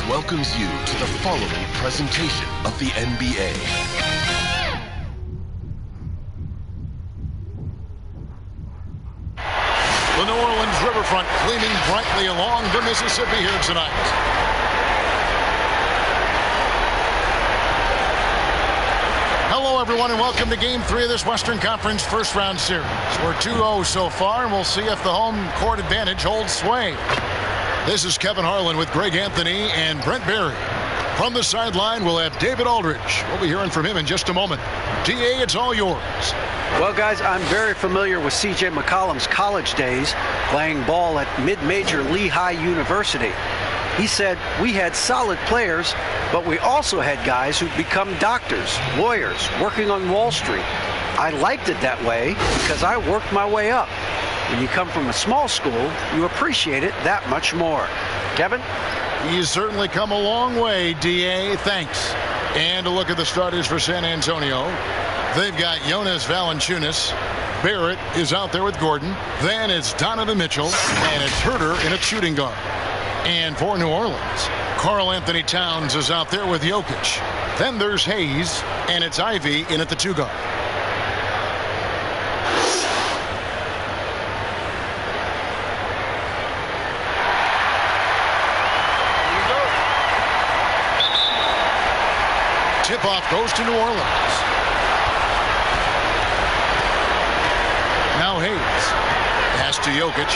welcomes you to the following presentation of the NBA. The New Orleans riverfront gleaming brightly along the Mississippi here tonight. Hello, everyone, and welcome to Game 3 of this Western Conference first-round series. We're 2-0 so far, and we'll see if the home court advantage holds sway. This is Kevin Harlan with Greg Anthony and Brent Barry. From the sideline, we'll have David Aldridge. We'll be hearing from him in just a moment. DA, it's all yours. Well, guys, I'm very familiar with C.J. McCollum's college days playing ball at mid-major Lehigh University. He said, we had solid players, but we also had guys who'd become doctors, lawyers, working on Wall Street. I liked it that way because I worked my way up. When you come from a small school, you appreciate it that much more. Kevin? He's certainly come a long way, D.A. Thanks. And a look at the starters for San Antonio. They've got Jonas Valanciunas. Barrett is out there with Gordon. Then it's Donovan Mitchell. And it's Herter in a shooting guard. And for New Orleans, Karl Anthony Towns is out there with Jokic. Then there's Hayes. And it's Ivy in at the two guard. Tip-off goes to New Orleans. Now Hayes. Pass to Jokic.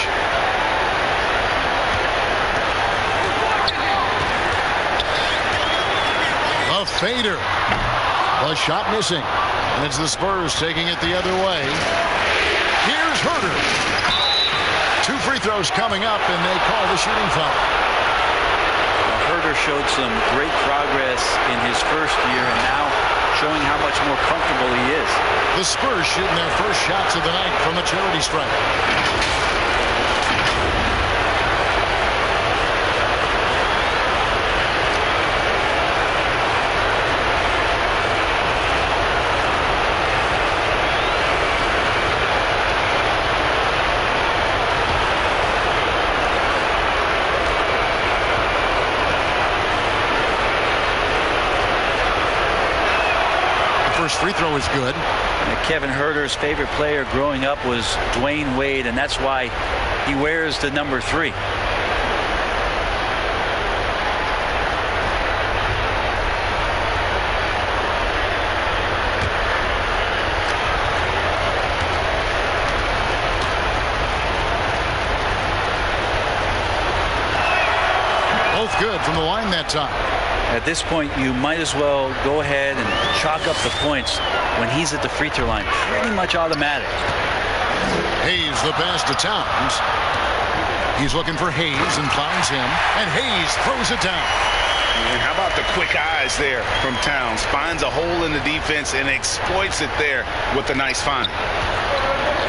A fader. A shot missing. And it's the Spurs taking it the other way. Here's Herter. 2 free throws coming up, and they call the shooting foul. Herter showed some great progress in his first year and now showing how much more comfortable he is. The Spurs shooting their first shots of the night from the charity stripe. Free throw is good. Kevin Herter's favorite player growing up was Dwayne Wade, and that's why he wears the number 3. Both good from the line that time. At this point, you might as well go ahead and chalk up the points when he's at the free throw line. Pretty much automatic. Hayes, the pass to Towns. He's looking for Hayes and finds him. And Hayes throws it down. And how about the quick eyes there from Towns? Finds a hole in the defense and exploits it there with a nice find.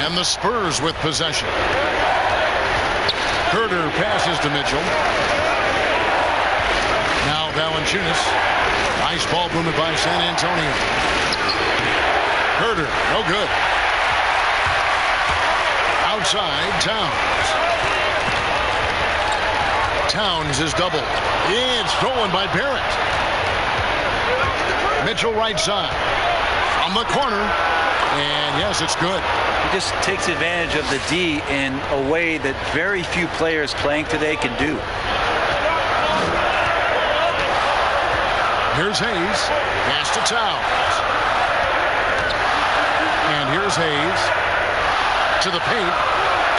And the Spurs with possession. Herter passes to Mitchell. Now Valanciunas. Nice ball movement by San Antonio. Herter, no good. Outside, Towns. Towns is doubled. It's stolen by Barrett. Mitchell right side. On the corner. And yes, it's good. He just takes advantage of the D in a way that very few players playing today can do. Here's Hayes. Pass to Towns. And here's Hayes. To the paint.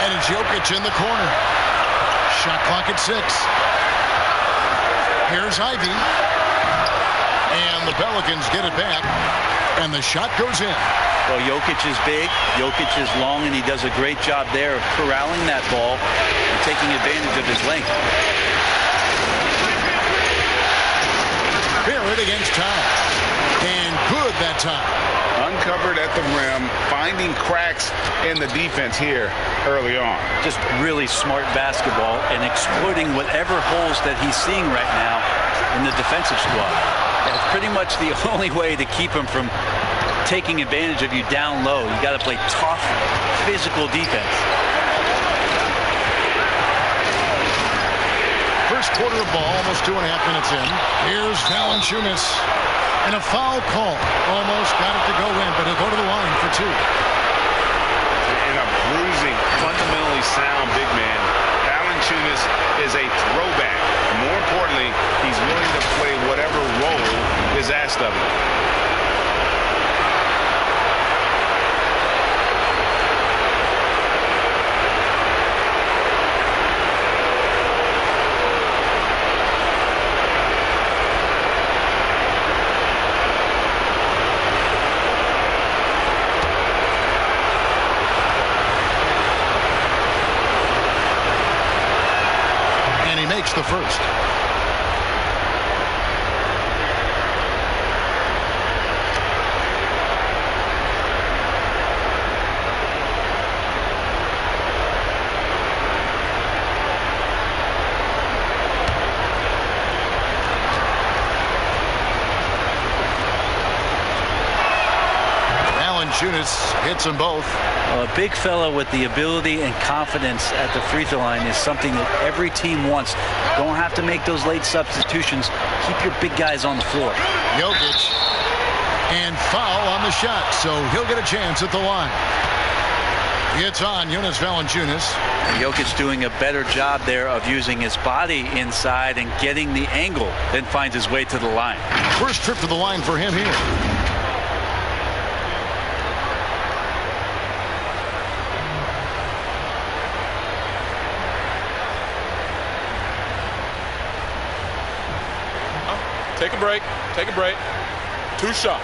And it's Jokic in the corner. Shot clock at 6. Here's Ivy. And the Pelicans get it back. And the shot goes in. Well, Jokic is big. Jokic is long, and he does a great job there of corralling that ball and taking advantage of his length. Barrett against Towns. And good that time. Uncovered at the rim, finding cracks in the defense here early on. Just really smart basketball and exploiting whatever holes that he's seeing right now in the defensive squad. And it's pretty much the only way to keep him from taking advantage of you down low. You got to play tough, physical defense. first quarter of ball, almost 2.5 minutes in. Here's Valanciunas. And a foul call. Almost got it to go in, but he'll go to the line for 2. And a bruising, fundamentally sound big man. Valanciunas is a throwback. More importantly, he's willing to play whatever role is asked of him. The first. Valanciunas hits them both. Well, a big fella with the ability and confidence at the free throw line is something that every team wants. Don't have to make those late substitutions. Keep your big guys on the floor. Jokic. And foul on the shot, so he'll get a chance at the line. It's on Jonas Valanciunas. Jokic doing a better job there of using his body inside and getting the angle, then finds his way to the line. First trip to the line for him here. Take a break. Take a break. 2 shots.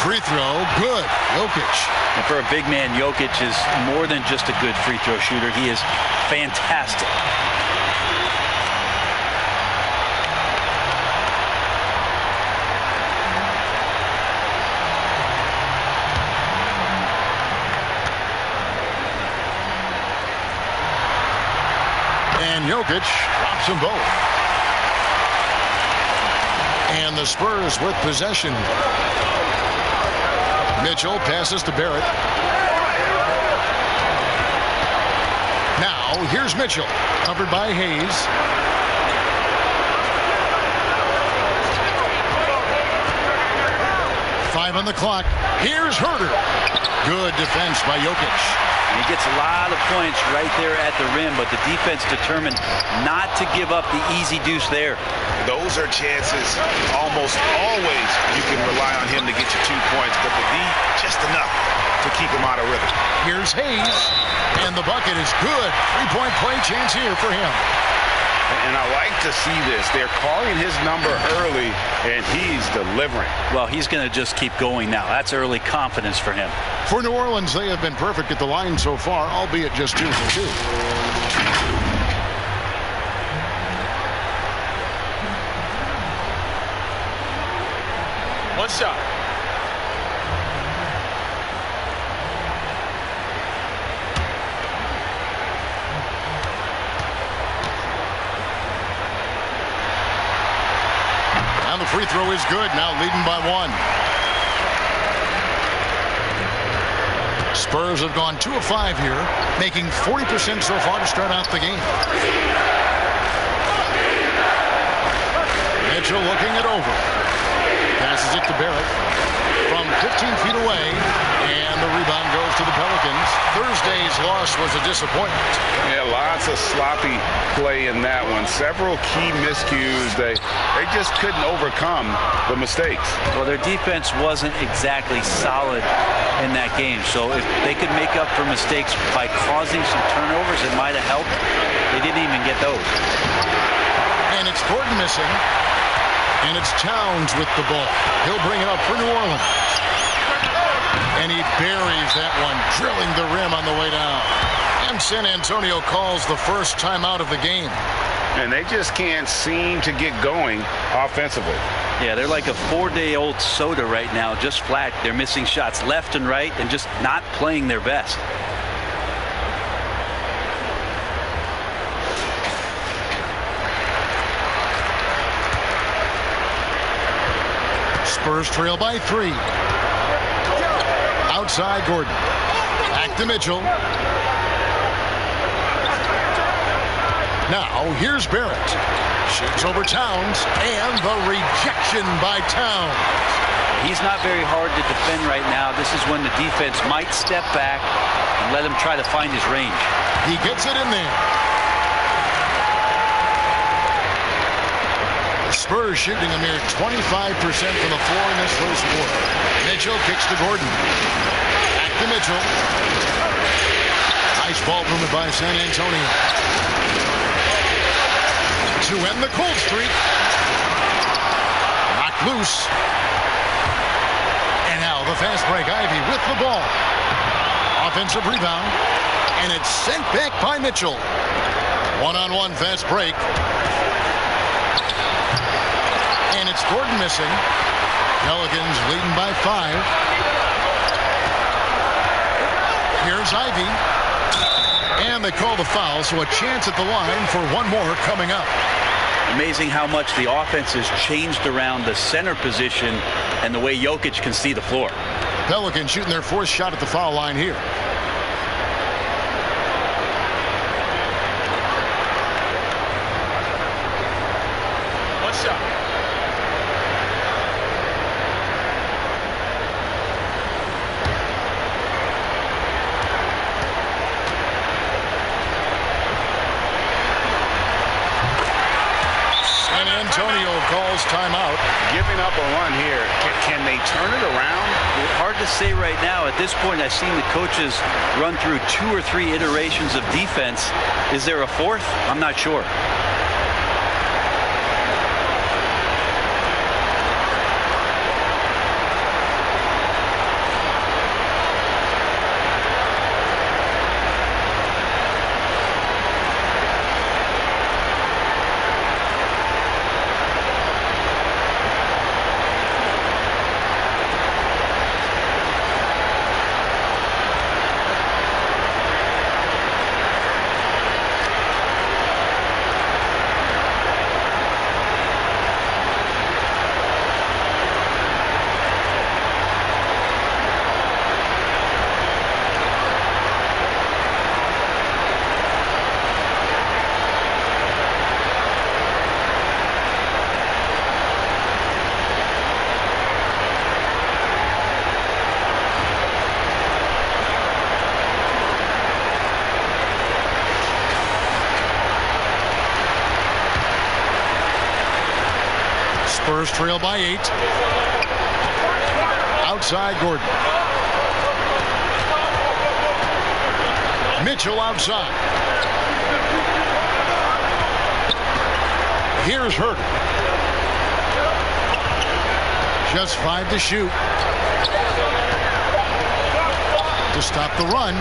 Free throw, good. Jokic. And for a big man, Jokic is more than just a good free throw shooter. He is fantastic. And Jokic drops them both. And the Spurs with possession. Mitchell passes to Barrett. Now here's Mitchell, covered by Hayes. Five on the clock. Here's Herter. Good defense by Jokic. And he gets a lot of points right there at the rim, but the defense determined not to give up the easy deuce there. Those are chances almost always you can rely on him to get you 2 points, but the D just enough to keep him out of rhythm. Here's Hayes, and the bucket is good. 3-point play chance here for him. And I like to see this. They're calling his number early, and he's delivering. Well, he's going to just keep going now. That's early confidence for him. For New Orleans, they have been perfect at the line so far, albeit just 2 for 2. One shot. And the free throw is good, now leading by 1. Spurs have gone 2 of 5 here, making 40% so far to start out the game. Mitchell looking it over. Passes it to Barrett from 15 feet away, and the rebound goes to the Pelicans. Thursday's loss was a disappointment. Yeah, lots of sloppy play in that one. Several key miscues. They just couldn't overcome the mistakes. Well, their defense wasn't exactly solid in that game, so if they could make up for mistakes by causing some turnovers, it might have helped. They didn't even get those. And it's Gordon missing. And it's Towns with the ball. He'll bring it up for New Orleans. And he buries that one, drilling the rim on the way down. And San Antonio calls the first timeout of the game. And they just can't seem to get going offensively. Yeah, they're like a 4-day-old soda right now, just flat. They're missing shots left and right and just not playing their best. Spurs trail by 3. Outside Gordon. Back to Mitchell. Now here's Barrett. Shoots over Towns, and the rejection by Towns. He's not very hard to defend right now. This is when the defense might step back and let him try to find his range. He gets it in there. The Spurs shooting a mere 25% from the floor in this first quarter. Mitchell kicks to Gordon. Back to Mitchell. Nice ball movement by San Antonio. To end the cold streak. Knocked loose. And now the fast break. Ivy with the ball. Offensive rebound. And it's sent back by Mitchell. One-on-one fast break. And it's Gordon missing. Pelicans leading by 5. Here's Ivy. And they call the foul, so a chance at the line for one more coming up. Amazing how much the offense has changed around the center position and the way Jokic can see the floor. Pelicans shooting their 4th shot at the foul line here. One shot. Antonio calls timeout. Giving up a run here. Can they turn it around? Hard to say right now. At this point, I've seen the coaches run through 2 or 3 iterations of defense. Is there a 4th? I'm not sure. Spurs trail by 8. Outside Gordon. Mitchell outside. Here's Herter. Just 5 to shoot. To stop the run.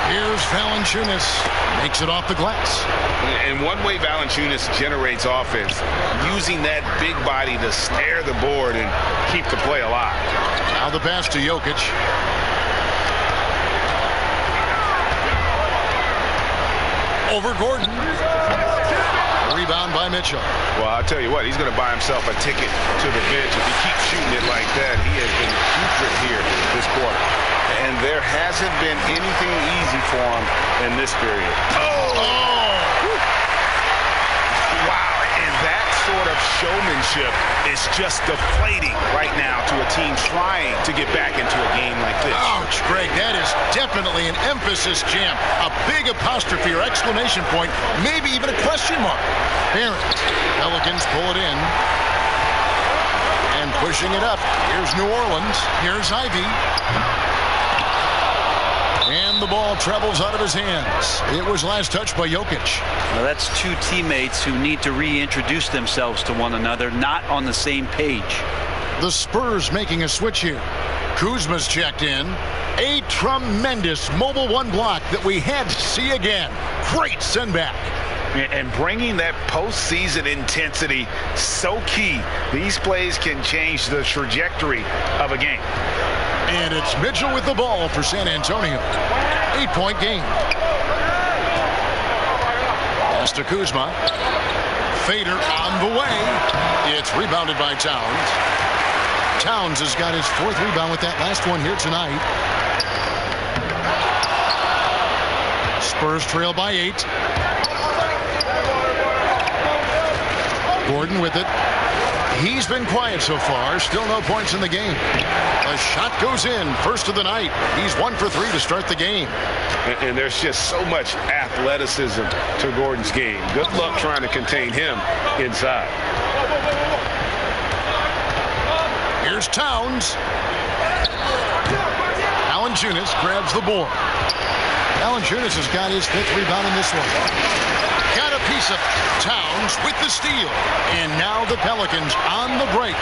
Here's Valanciunas. Makes it off the glass. And one way Valanciunas generates offense, using that big body to stare the board and keep the play alive. Now the pass to Jokic. Over Gordon. Rebound by Mitchell. Well, I'll tell you what, he's going to buy himself a ticket to the bench. If he keeps shooting it like that, he has been putrid here this quarter. And there hasn't been anything easy for him in this period. Wow, and that sort of showmanship is just deflating right now to a team trying to get back into a game like this. Ouch, Greg, that is definitely an emphasis jam. A big apostrophe or exclamation point, maybe even a question mark. Barrett. Pelicans pull it in. And pushing it up. Here's New Orleans. Here's Ivy. And the ball travels out of his hands. It was last touched by Jokic. Now that's 2 teammates who need to reintroduce themselves to one another, not on the same page. The Spurs making a switch here. Kuzma's checked in. A tremendous mobile 1 block that we had to see again. Great send back. And bringing that postseason intensity, so key. These plays can change the trajectory of a game. And it's Mitchell with the ball for San Antonio. 8-point game. Pass to Kuzma. Fader on the way. It's rebounded by Towns. Towns has got his 4th rebound with that last one here tonight. Spurs trail by 8. Gordon with it. He's been quiet so far. Still no points in the game. A shot goes in. First of the night. He's 1 for 3 to start the game. And there's just so much athleticism to Gordon's game. Good luck trying to contain him inside. Here's Towns. Valanciunas grabs the board. Valanciunas has got his 5th rebound in this one. Got a piece of it. Towns with the steal. And now the Pelicans on the break.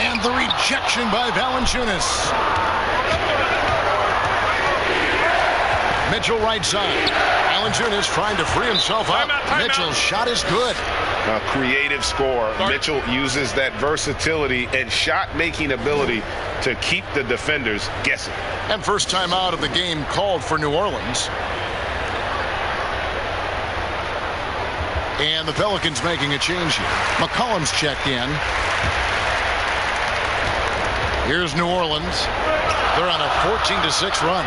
And the rejection by Valanciunas. Mitchell right side. Valanciunas trying to free himself up. Mitchell's shot is good. A creative scorer. Mitchell uses that versatility and shot-making ability to keep the defenders guessing. And first time out of the game called for New Orleans. And the Pelicans making a change here. McCollum's checked in. Here's New Orleans. They're on a 14-6 run.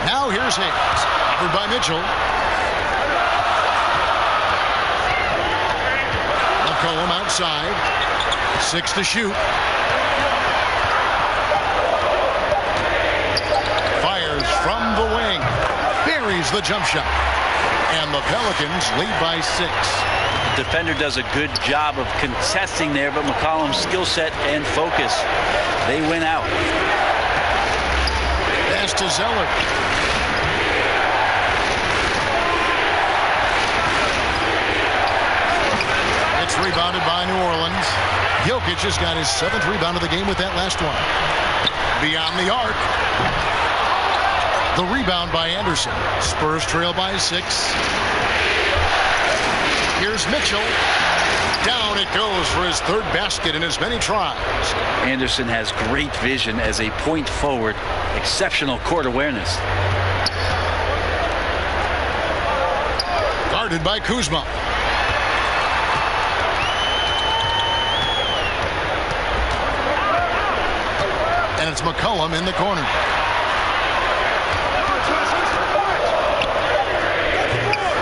Now here's Hayes. Covered by Mitchell. McCollum outside. 6 to shoot. Fires from the wing. Buries the jump shot. And the Pelicans lead by 6. The defender does a good job of contesting there, but McCollum's skill set and focus, they win out. Pass to Zeller. It's rebounded by New Orleans. Jokic has got his 7th rebound of the game with that last one. Beyond the arc. The rebound by Anderson. Spurs trail by 6. Here's Mitchell. Down it goes for his 3rd basket in as many tries. Anderson has great vision as a point forward. Exceptional court awareness. Guarded by Kuzma. And it's McCollum in the corner.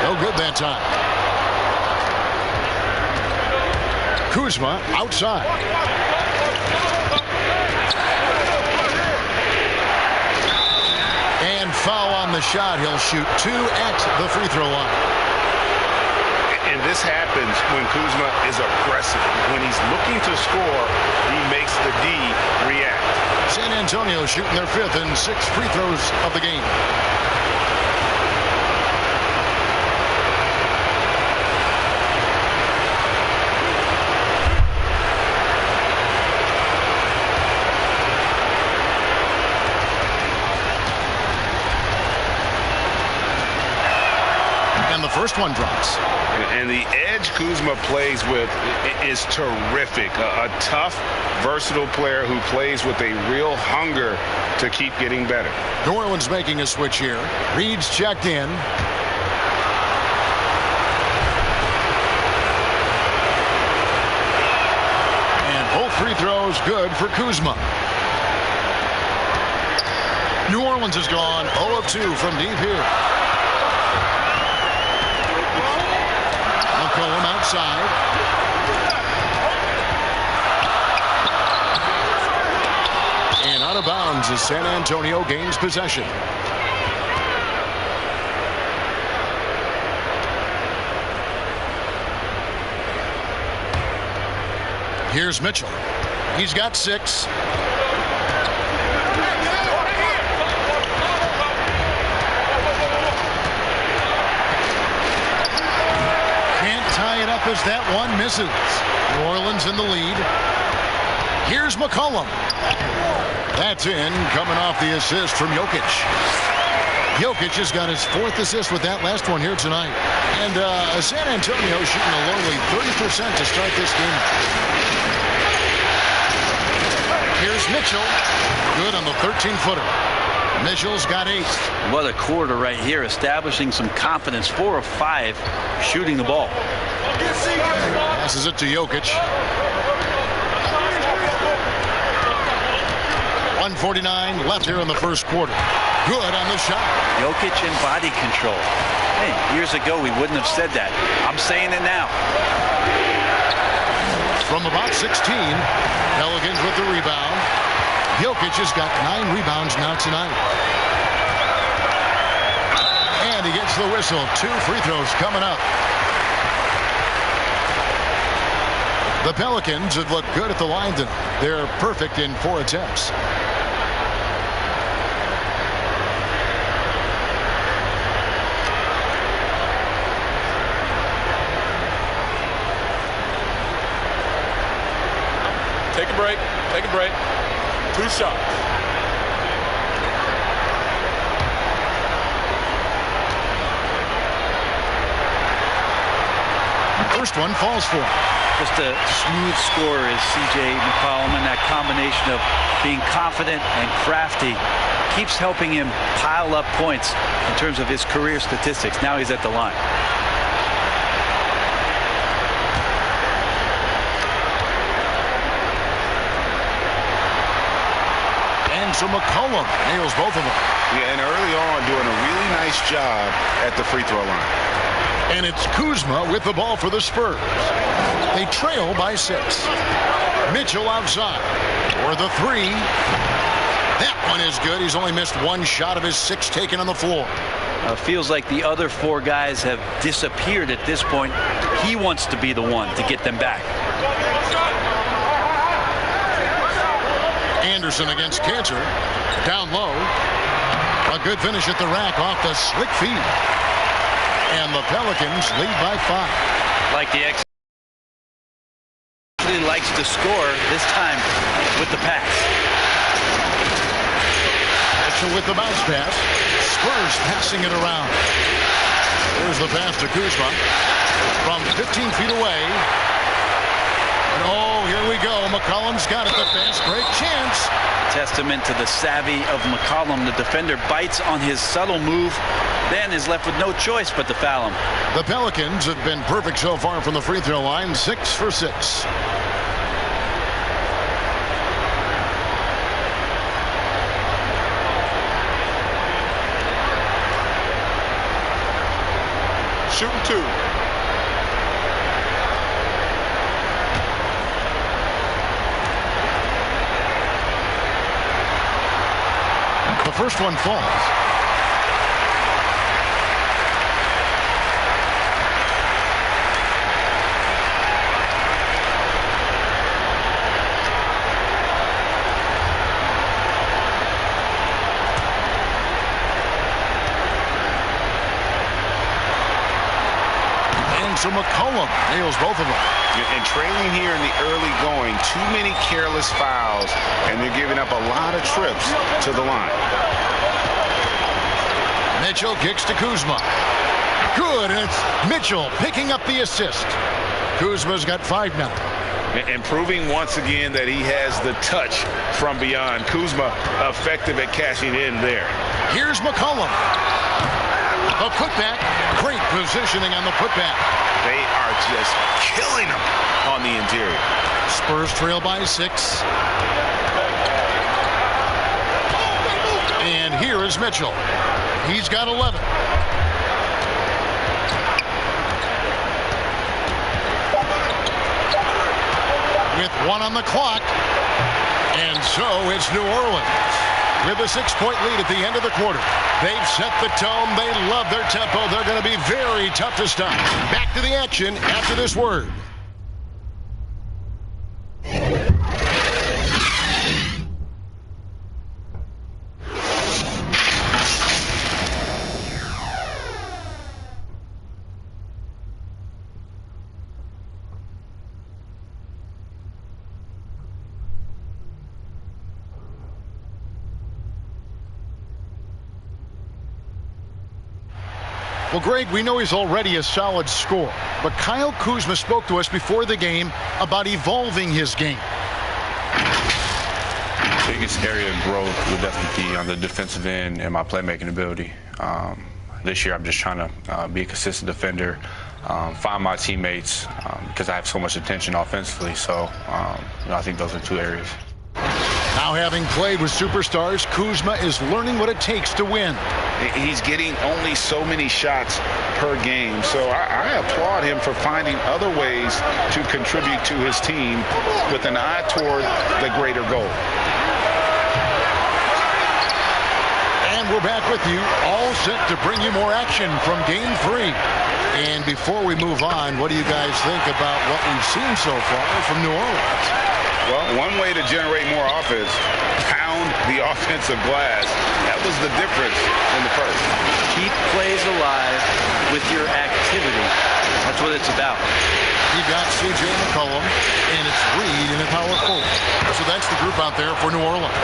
No good that time. Kuzma outside. And foul on the shot. He'll shoot 2 at the free throw line. And this happens when Kuzma is aggressive. When he's looking to score, he makes the D react. San Antonio shooting their 5th and 6th free throws of the game. And the first one drops. And the edge Kuzma plays with is terrific. A tough, versatile player who plays with a real hunger to keep getting better. New Orleans making a switch here. Reed's checked in. And both free throws good for Kuzma. New Orleans has gone 0 of 2 from deep here. McCollum outside. And out of bounds as San Antonio gains possession. Here's Mitchell. He's got 6. Tie it up as that one misses. New Orleans in the lead. Here's McCollum. That's in, coming off the assist from Jokic. Jokic has got his 4th assist with that last one here tonight. And San Antonio shooting a lowly 30% to start this game. Here's Mitchell. Good on the 13-footer. Mitchell's got 8. What a quarter right here, establishing some confidence. 4 of 5 shooting the ball. Passes it to Jokic. 1:49 left here in the first quarter. Good on the shot. Jokic and body control. Hey, years ago we wouldn't have said that. I'm saying it now. From about 16, Pelicans with the rebound. Jokic has got 9 rebounds now tonight. And he gets the whistle. 2 free throws coming up. The Pelicans have looked good at the line tonight. They're perfect in 4 attempts. Take a break. Take a break. 2 shots. First one falls for him. Just a smooth scorer is C.J. McCollum, and that combination of being confident and crafty keeps helping him pile up points in terms of his career statistics. Now he's at the line. So McCollum nails both of them. Yeah, and early on doing a really nice job at the free throw line. And it's Kuzma with the ball for the Spurs. They trail by 6. Mitchell outside for the 3. That one is good. He's only missed 1 shot of his 6 taken on the floor. Feels like the other 4 guys have disappeared at this point. He wants to be the one to get them back. Anderson against Cantor. Down low. A good finish at the rack off the slick feed. And the Pelicans lead by 5. Like the X actually likes to score, this time with the pass. Mitchell with the bounce pass. Spurs passing it around. There's the pass to Kuzma. From 15 feet away. And oh, here we go. McCollum's got it. The fast break chance. Testament to the savvy of McCollum. The defender bites on his subtle move, then is left with no choice but to foul him. The Pelicans have been perfect so far from the free throw line. 6 for 6. Shooting 2. The first one falls. And so McCollum nails both of them. And trailing here in the early going, too many careless fouls, and they're giving up a lot of trips to the line. Mitchell kicks to Kuzma. Good, and it's Mitchell picking up the assist. Kuzma's got 5 now. And proving once again that he has the touch from beyond. Kuzma effective at cashing in there. Here's McCollum. The putback. Great positioning on the putback. They are just killing him on the interior. Spurs trail by 6. And here is Mitchell. He's got 11. With 1 on the clock. And so it's New Orleans with a 6-point lead at the end of the quarter. They've set the tone. They love their tempo. They're going to be very tough to stop. Back to the action after this word. Well, Greg, we know he's already a solid scorer, but Kyle Kuzma spoke to us before the game about evolving his game. Biggest area of growth would definitely be on the defensive end and my playmaking ability. This year, I'm just trying to be a consistent defender, find my teammates because I have so much attention offensively. So I think those are two areas. Now, having played with superstars, Kuzma is learning what it takes to win. He's getting only so many shots per game, so I applaud him for finding other ways to contribute to his team with an eye toward the greater goal. And we're back with you, all set to bring you more action from Game 3. And before we move on, what do you guys think about what we've seen so far from New Orleans? Well, one way to generate more offense, pound the offensive glass. That was the difference in the first. Keep plays alive with your activity. That's what it's about. You got C.J. McCollum, and it's Reed in the power forward. So that's the group out there for New Orleans.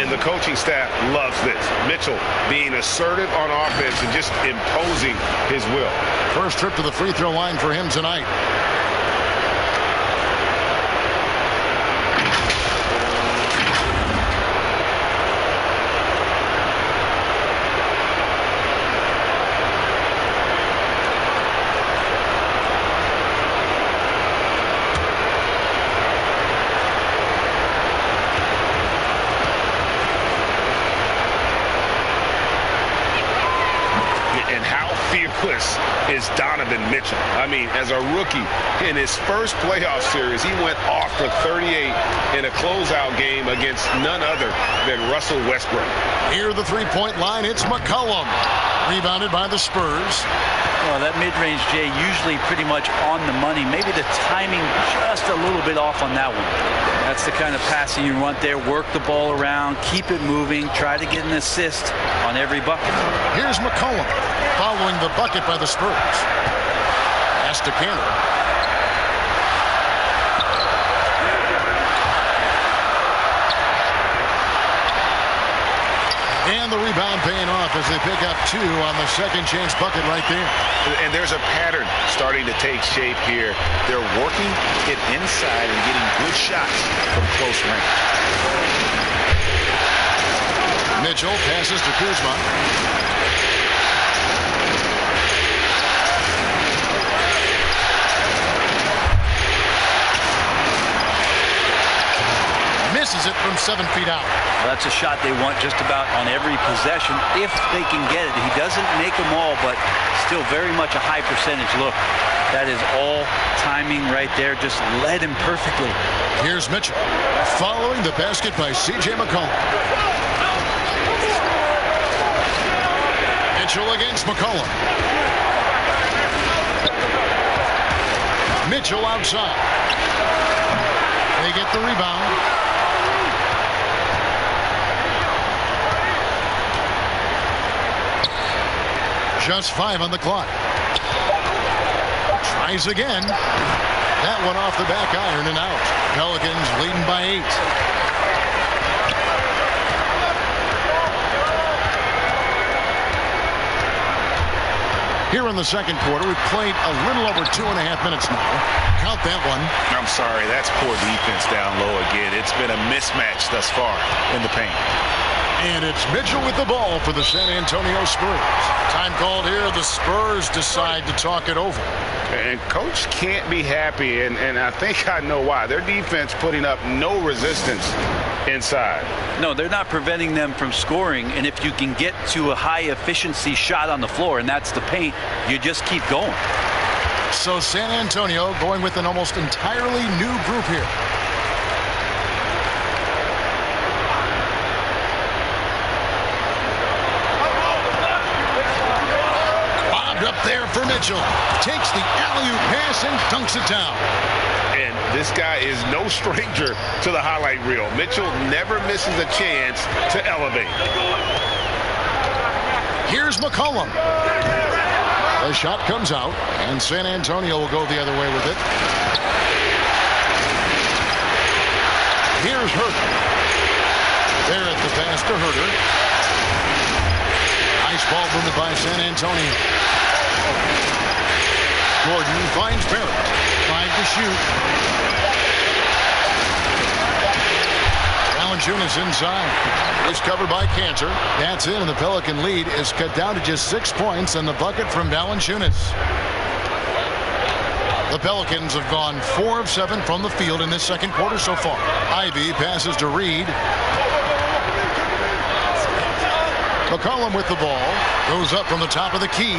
And the coaching staff loves this. Mitchell being assertive on offense and just imposing his will. First trip to the free throw line for him tonight. Is Donovan Mitchell. I mean, as a rookie in his first playoff series, he went off for 38 in a closeout game against none other than Russell Westbrook. Here the three-point line, it's McCollum. Rebounded by the Spurs. Well, that mid-range, Jay, usually pretty much on the money. Maybe the timing just a little bit off on that one. That's the kind of passing you want there. Work the ball around, keep it moving, try to get an assist on every bucket. Here's McCollum following the bucket by the Spurs. Pass to Cannon. And the rebound paying off as they pick up 2 on the second chance bucket right there. And there's a pattern starting to take shape here. They're working it inside and getting good shots from close range. Mitchell passes to Kuzma. Misses it from 7 feet out. Well, that's a shot they want just about on every possession if they can get it. He doesn't make them all, but still very much a high percentage look. That is all timing right there. Just led him perfectly. Here's Mitchell following the basket by C.J. McCollum. Mitchell against McCollum. Mitchell outside. They get the rebound. Just 5 on the clock. Tries again. That one off the back iron and out. Pelicans leading by 8. Here in the second quarter, we've played a little over 2.5 minutes now. Count that one. I'm sorry, that's poor defense down low again. It's been a mismatch thus far in the paint. And it's Mitchell with the ball for the San Antonio Spurs. Time called here. The Spurs decide to talk it over. And coach can't be happy, and I think I know why. Their defense putting up no resistance inside. No, they're not preventing them from scoring, and if you can get to a high efficiency shot on the floor, and that's the paint, you just keep going. So San Antonio going with an almost entirely new group here. Up there for Mitchell. Takes the alley-oop pass and dunks it down. And this guy is no stranger to the highlight reel. Mitchell never misses a chance to elevate. Here's McCollum. The shot comes out, and San Antonio will go the other way with it. Here's Herter. There at the pass to Herter. Nice ball movement by San Antonio. Gordon finds Barrett. Trying to shoot. Valanciunas inside. It's covered by Cantor. That's in, and the Pelican lead is cut down to just 6 points, and the bucket from Valanciunas. The Pelicans have gone 4 of 7 from the field in this second quarter so far. Ivy passes to Reed. McCollum with the ball. Goes up from the top of the key.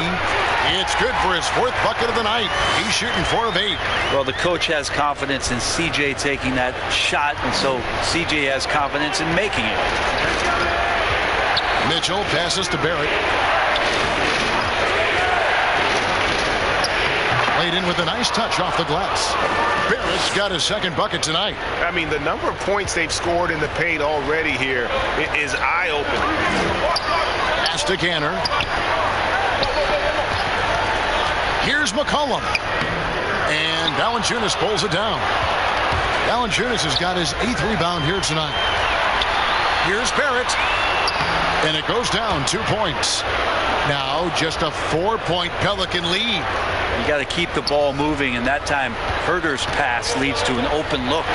It's good for his 4th bucket of the night. He's shooting 4 of 8. Well, the coach has confidence in CJ taking that shot, and so CJ has confidence in making it. Mitchell passes to Barrett. Laid in with a nice touch off the glass. Barrett's got his 2nd bucket tonight. I mean, the number of points they've scored in the paint already here is eye-opening. Pass to Canner. Here's McCollum. And Valanciunas pulls it down. Valanciunas has got his 8th rebound here tonight. Here's Barrett. And it goes down 2 points. Now just a 4-point Pelican lead. You got to keep the ball moving, and that time Herder's pass leads to an open look.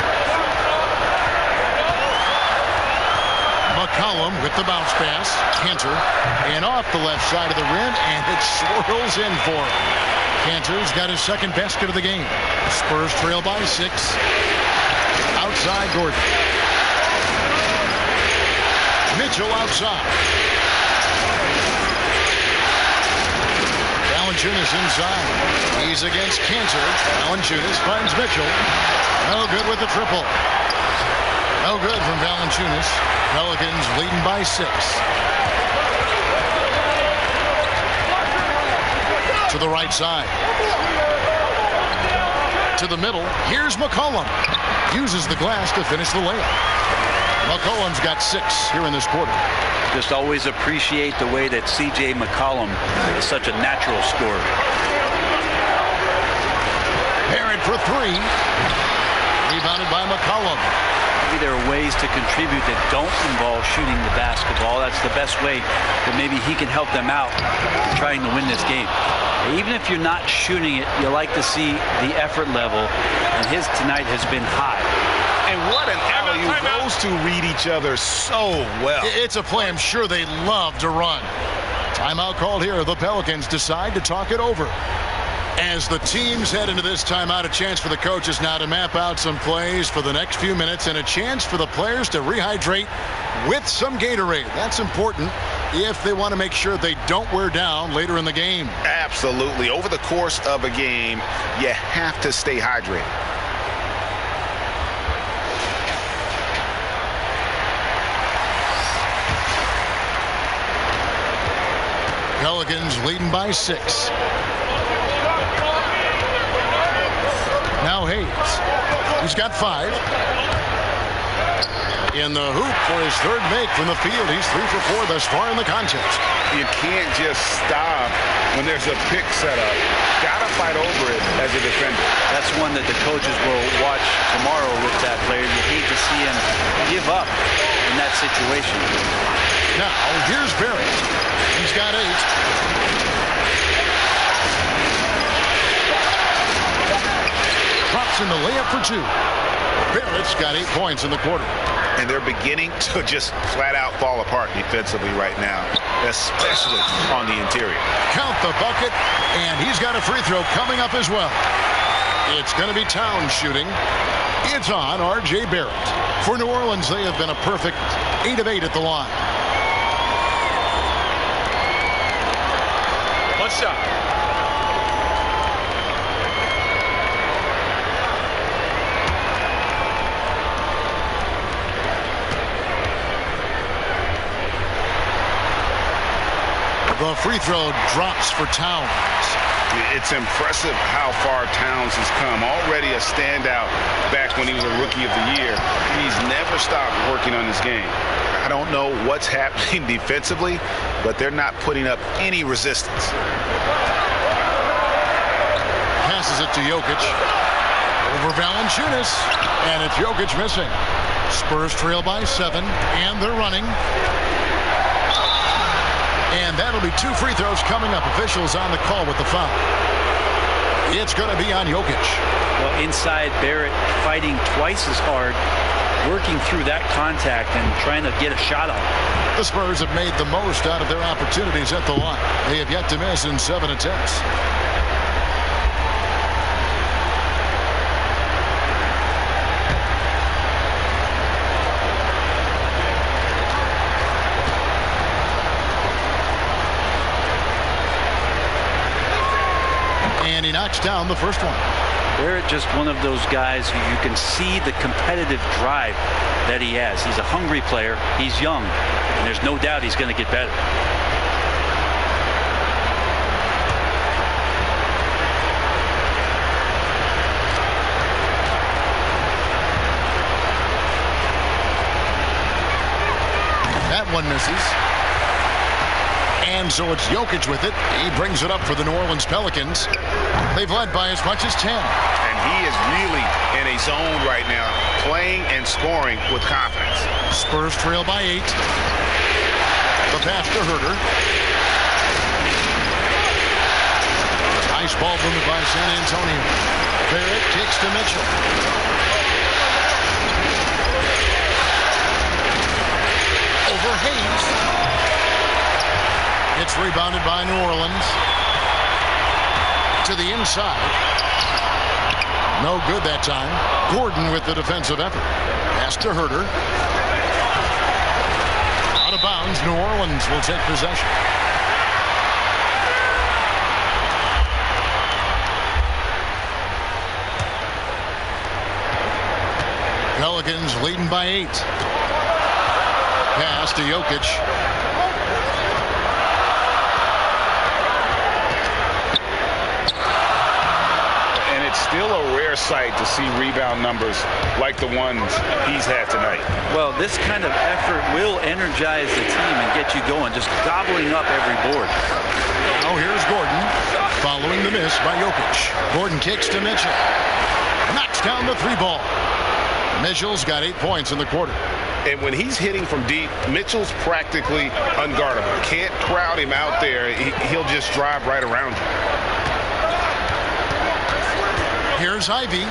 McCollum with the bounce pass. Cantor. And off the left side of the rim, and it swirls in for him. Cantor's got his 2nd basket of the game. Spurs trail by 6. Outside Gordon. Mitchell outside. Valanciunas inside. He's against Cantor. Valanciunas finds Mitchell. No good with the triple. No good from Valanciunas. Pelicans leading by 6. To the right side. To the middle. Here's McCollum. Uses the glass to finish the layup. McCollum's got 6 here in this quarter. Just always appreciate the way that C.J. McCollum is such a natural scorer. Barrett for 3. Rebounded by McCollum. Maybe there are ways to contribute that don't involve shooting the basketball. That's the best way that maybe he can help them out in trying to win this game. Even if you're not shooting it, you like to see the effort level, and his tonight has been high. And what an alley-oop. Those two read each other so well. It's a play I'm sure they love to run. Timeout called here. The Pelicans decide to talk it over. As the teams head into this timeout, a chance for the coaches now to map out some plays for the next few minutes and a chance for the players to rehydrate with some Gatorade. That's important if they want to make sure they don't wear down later in the game. Absolutely. Over the course of a game, you have to stay hydrated. Pelicans leading by 6. Now Hayes. He's got 5. In the hoop for his 3rd make from the field. He's 3 for 4 thus far in the contest. You can't just stop when there's a pick set up. Got to fight over it as a defender. That's one that the coaches will watch tomorrow with that player. You hate to see him give up in that situation. Now, here's Barrett. He's got 8. Drops in the layup for 2. Barrett's got 8 points in the quarter. And they're beginning to just flat out fall apart defensively right now, especially on the interior. Count the bucket, and he's got a free throw coming up as well. It's going to be Towns shooting. It's on R.J. Barrett. For New Orleans, they have been a perfect 8 of 8 at the line. One shot. The free throw drops for Towns. It's impressive how far Towns has come. Already a standout back when he was a Rookie of the Year. He's never stopped working on his game. I don't know what's happening defensively, but they're not putting up any resistance. Passes it to Jokic. Over Valanciunas. And it's Jokic missing. Spurs trail by 7, and they're running. And that'll be 2 free throws coming up. Officials on the call with the foul. It's going to be on Jokic. Well, inside, Barrett fighting twice as hard, working through that contact and trying to get a shot off. The Spurs have made the most out of their opportunities at the line. They have yet to miss in 7 attempts. And he knocks down the first one. Barrett, just one of those guys who you can see the competitive drive that he has. He's a hungry player. He's young. And there's no doubt he's going to get better. That one misses. And so it's Jokic with it. He brings it up for the New Orleans Pelicans. They've led by as much as 10. And he is really in a zone right now, playing and scoring with confidence. Spurs trail by 8. The pass to Herter. Nice ball movement by San Antonio. Barrett kicks to Mitchell. Over Hayes. It's rebounded by New Orleans. To the inside. No good that time. Gordon with the defensive effort. Pass to Herter. Out of bounds. New Orleans will take possession. Pelicans leading by 8. Pass to Jokic. Still a rare sight to see rebound numbers like the ones he's had tonight. Well, this kind of effort will energize the team and get you going, just gobbling up every board. Now here's Gordon, following the miss by Jokic. Gordon kicks to Mitchell. Knocks down the 3-ball. Mitchell's got 8 points in the quarter. And when he's hitting from deep, Mitchell's practically unguardable. Can't crowd him out there. He'll just drive right around you. Here's Ivy.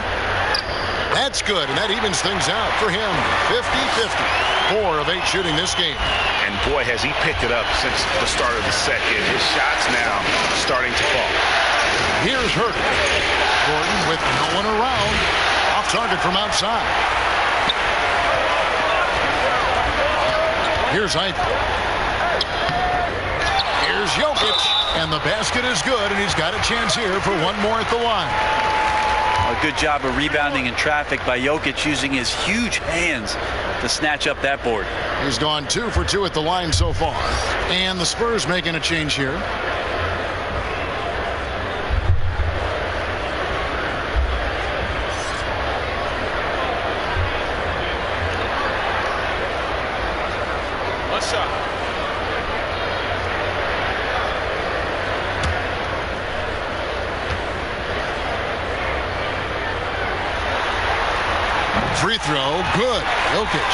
That's good, and that evens things out for him. 50-50. 4 of 8 shooting this game. And boy, has he picked it up since the start of the second. His shots now starting to fall. Here's Herter. Gordon with no one around. Off target from outside. Here's Ivy. Here's Jokic. And the basket is good, and he's got a chance here for one more at the line. A good job of rebounding in traffic by Jokic, using his huge hands to snatch up that board. He's gone 2 for 2 at the line so far. And the Spurs making a change here. One shot. Free throw, good. Jokic.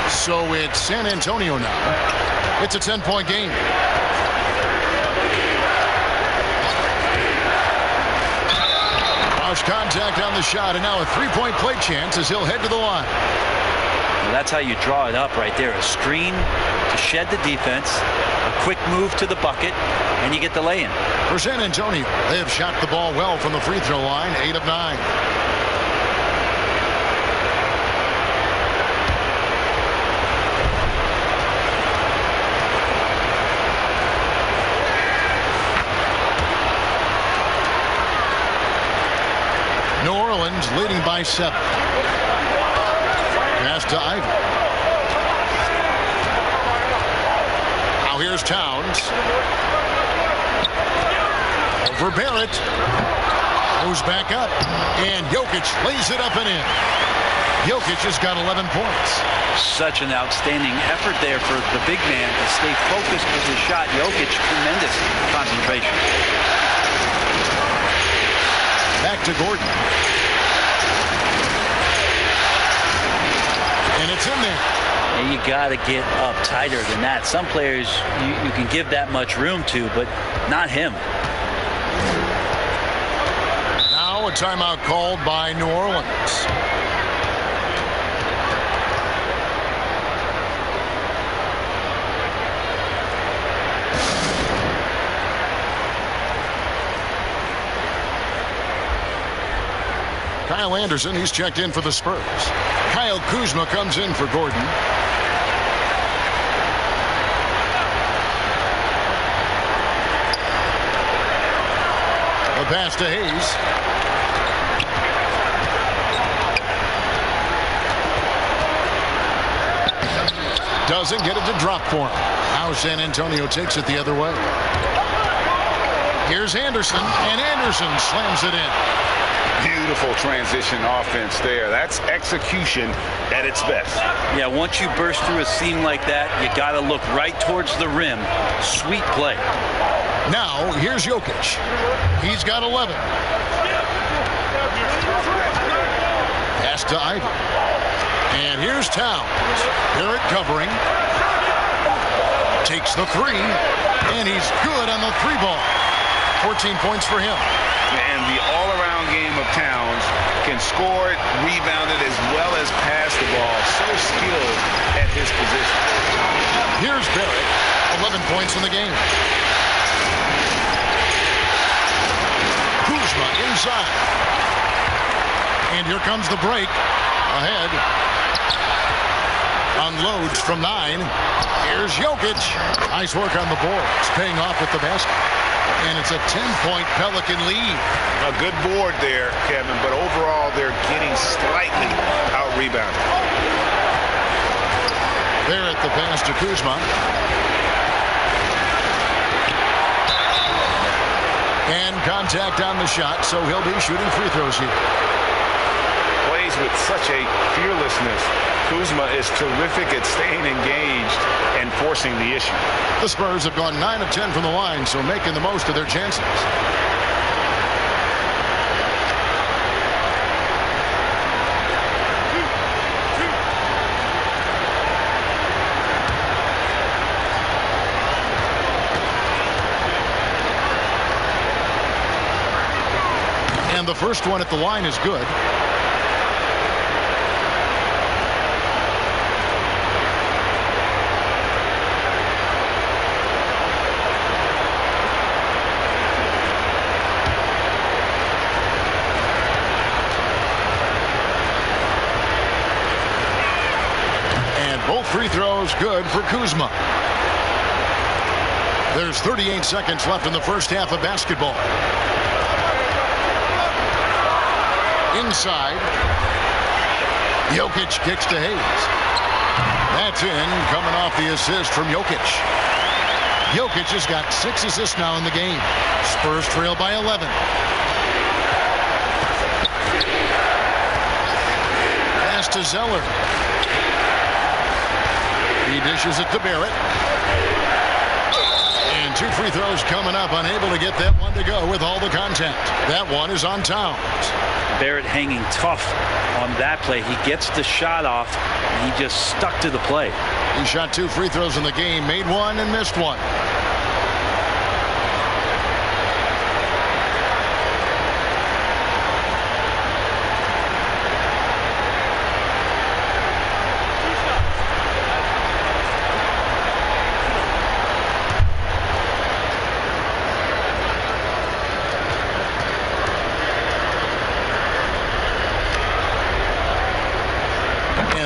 So it's San Antonio now. It's a 10-point game. Harsh contact on the shot, and now a 3-point play chance as he'll head to the line. Well, that's how you draw it up right there. A screen to shed the defense, a quick move to the bucket, and you get the lay-in. For San Antonio, they have shot the ball well from the free throw line, 8 of 9. New Orleans leading by 7. Pass to Ivy. Now here's Towns. Over Barrett. Goes back up. And Jokic lays it up and in. Jokic has got 11 points. Such an outstanding effort there for the big man to stay focused with his shot. Jokic, tremendous concentration. Back to Gordon. And it's in there. And you got to get up tighter than that. Some players you can give that much room to, but not him. Now a timeout called by New Orleans. Kyle Anderson, he's checked in for the Spurs. Kyle Kuzma comes in for Gordon. A pass to Hayes. Doesn't get it to drop for him. Now San Antonio takes it the other way. Here's Anderson, and Anderson slams it in. Beautiful transition offense there. That's execution at its best. Yeah, once you burst through a seam like that, you got to look right towards the rim. Sweet play. Now, here's Jokic. He's got 11. Pass to Ivy. And here's Towns. Barrett covering. Takes the three. And he's good on the three ball. 14 points for him. And the all-around game of Towns can score it, rebound it, as well as pass the ball. So skilled at his position. Here's Barrett. 11 points in the game. Kuzma inside. And here comes the break. Ahead. Unloads from 9. Here's Jokic. Nice work on the boards. Paying off with the basket. And it's a 10-point Pelican lead. A good board there, Kevin, but overall they're getting slightly out-rebounded. Barrett the pass to Kuzma. And contact on the shot, so he'll be shooting free throws here. Plays with such a fearlessness. Kuzma is terrific at staying engaged and forcing the issue. The Spurs have gone 9 of 10 from the line, so making the most of their chances. And the first one at the line is good. Both free throws good for Kuzma. There's 38 seconds left in the first half of basketball. Inside. Jokic kicks to Hayes. That's in, coming off the assist from Jokic. Jokic has got 6 assists now in the game. Spurs trail by 11. Pass to Zeller. He dishes it to Barrett. And 2 free throws coming up. Unable to get that one to go with all the contact. That one is on Towns. Barrett hanging tough on that play. He gets the shot off. And he just stuck to the play. He shot 2 free throws in the game. Made one and missed one.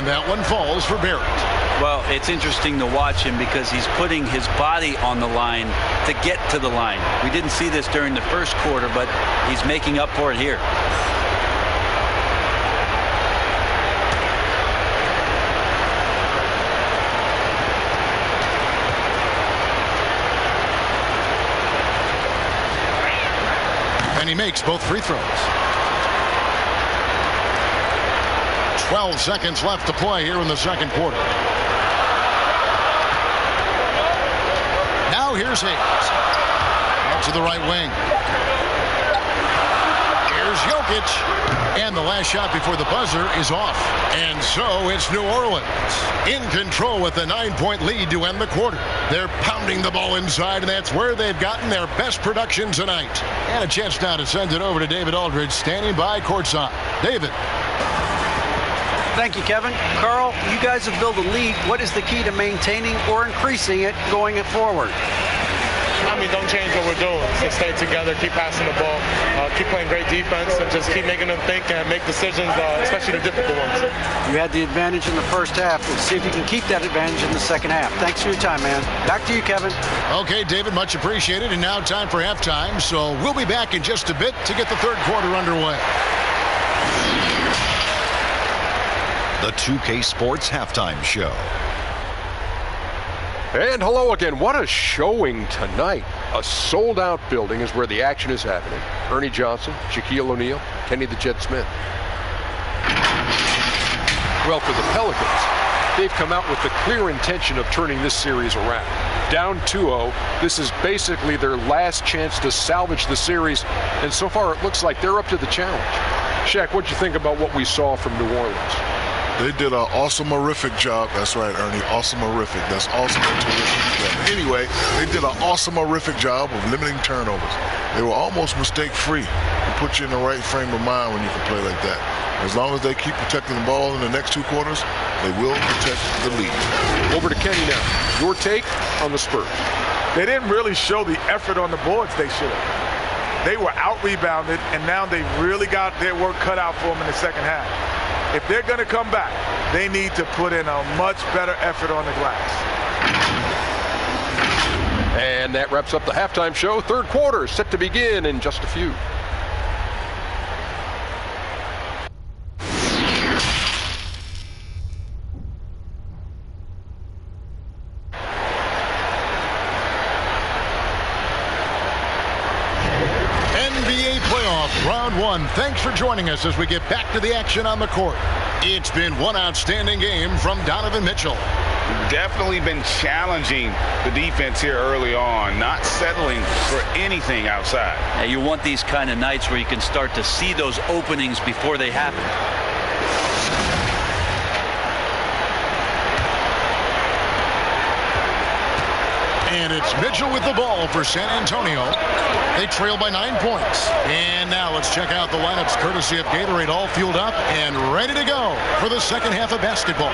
That one falls for Barrett. Well, it's interesting to watch him because he's putting his body on the line to get to the line. We didn't see this during the first quarter, but he's making up for it here. And he makes both free throws. 12 seconds left to play here in the second quarter. Now here's Hayes. Out to the right wing. Here's Jokic. And the last shot before the buzzer is off. And so it's New Orleans in control with a 9-point lead to end the quarter. They're pounding the ball inside, and that's where they've gotten their best production tonight. And a chance now to send it over to David Aldridge, standing by courtside. David. Thank you, Kevin. Carl, you guys have built a lead. What is the key to maintaining or increasing it going forward? don't change what we're doing. Just stay together, keep passing the ball, keep playing great defense, and just keep making them think and make decisions, especially the difficult ones. You had the advantage in the first half. Let's see if you can keep that advantage in the second half. Thanks for your time, man. Back to you, Kevin. Okay, David, much appreciated. And now time for halftime. So we'll be back in just a bit to get the third quarter underway. The 2K Sports Halftime Show. And hello again. What a showing tonight. A sold-out building is where the action is happening. Ernie Johnson, Shaquille O'Neal, Kenny the Jet Smith. Well, for the Pelicans, they've come out with the clear intention of turning this series around. Down 2-0, this is basically their last chance to salvage the series, and so far it looks like they're up to the challenge. Shaq, what'd you think about what we saw from New Orleans? They did an awesome-orific job. That's right, Ernie. Awesome-orific. That's awesome and terrific. Anyway, they did an awesome-orific job of limiting turnovers. They were almost mistake-free. It puts you in the right frame of mind when you can play like that. As long as they keep protecting the ball in the next two quarters, they will protect the lead. Over to Kenny now. Your take on the Spurs. They didn't really show the effort on the boards they should have. They were out-rebounded, and now they really got their work cut out for them in the second half. If they're going to come back, they need to put in a much better effort on the glass. And that wraps up the halftime show. Third quarter set to begin in just a few. NBA playoff round one. Thanks for joining us as we get back to the action on the court. It's been one outstanding game from Donovan Mitchell. Definitely been challenging the defense here early on, not settling for anything outside. Yeah, you want these kind of nights where you can start to see those openings before they happen. And it's Mitchell with the ball for San Antonio. They trail by 9 points. And now let's check out the lineups courtesy of Gatorade, all fueled up and ready to go for the second half of basketball.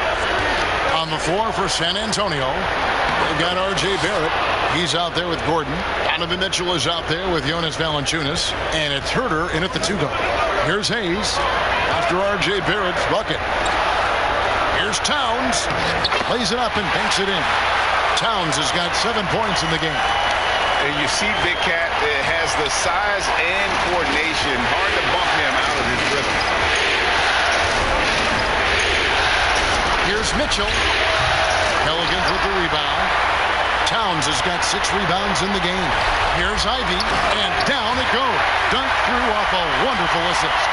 On the floor for San Antonio, they've got R.J. Barrett. He's out there with Gordon. Donovan Mitchell is out there with Jonas Valanciunas. And it's Herter in at the 2-guard. Here's Hayes after R.J. Barrett's bucket. Here's Towns. Plays it up and banks it in. Towns has got 7 points in the game. And you see Big Cat has the size and coordination. Hard to bump him out of his rhythm. Here's Mitchell. Pelicans with the rebound. Towns has got 6 rebounds in the game. Here's Ivy, and down it goes. Dunked through off a wonderful assist.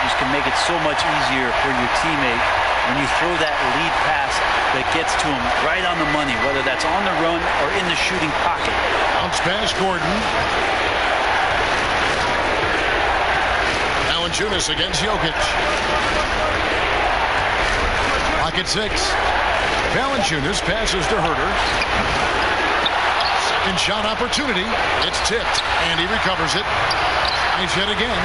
This can make it so much easier for your teammate when you throw that lead pass that gets to him right on the money, whether that's on the run or in the shooting pocket. Bounce pass, Gordon. Valanciunas against Jokic. Clock at 6. Valanciunas passes to Herter. Second shot opportunity. It's tipped, and he recovers it. Nice hit again.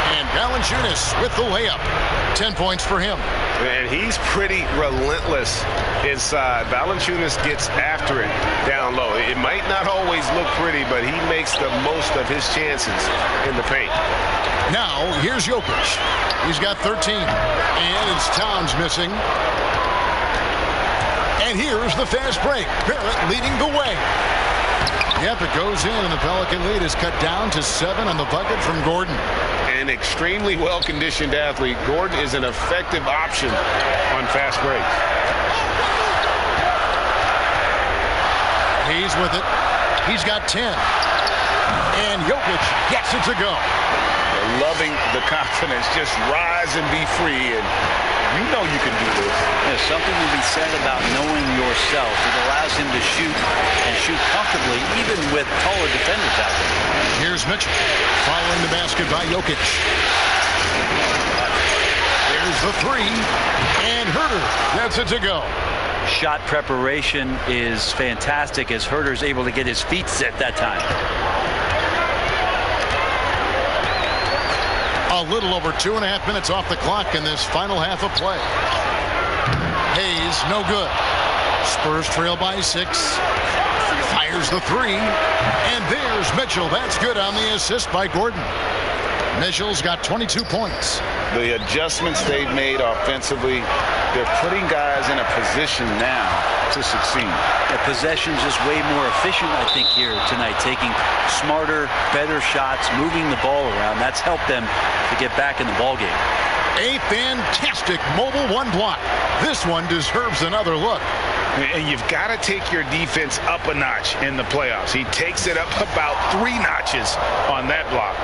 And Valanciunas with the layup. 10 points for him. And he's pretty relentless inside. Valanciunas gets after it down low. It might not always look pretty, but he makes the most of his chances in the paint. Now, here's Jokic. He's got 13. And it's Towns missing. And here's the fast break. Barrett leading the way. Yep, it goes in, and the Pelican lead is cut down to 7 on the bucket from Gordon. An extremely well-conditioned athlete. Gordon is an effective option on fast breaks. He's with it. He's got 10. And Jokic gets it to go. They're loving the confidence. Just rise and be free, and you know you can do this. There's something to be said about knowing yourself. It allows him to shoot and shoot comfortably, even with taller defenders out there. Here's Mitchell following the basket by Jokic. Here's the 3, and Herter gets it to go. Shot preparation is fantastic as Herter's able to get his feet set that time. A little over 2.5 minutes off the clock in this final half of play. Hayes, no good. Spurs trail by 6. Fires the 3. And there's Mitchell. That's good on the assist by Gordon. Mitchell's got 22 points. The adjustments they've made offensively, they're putting guys in a position now to succeed. The possession's just way more efficient, I think, here tonight. Taking smarter, better shots, moving the ball around. That's helped them to get back in the ballgame. A fantastic mobile 1 block. This one deserves another look. And you've got to take your defense up a notch in the playoffs. He takes it up about 3 notches on that block.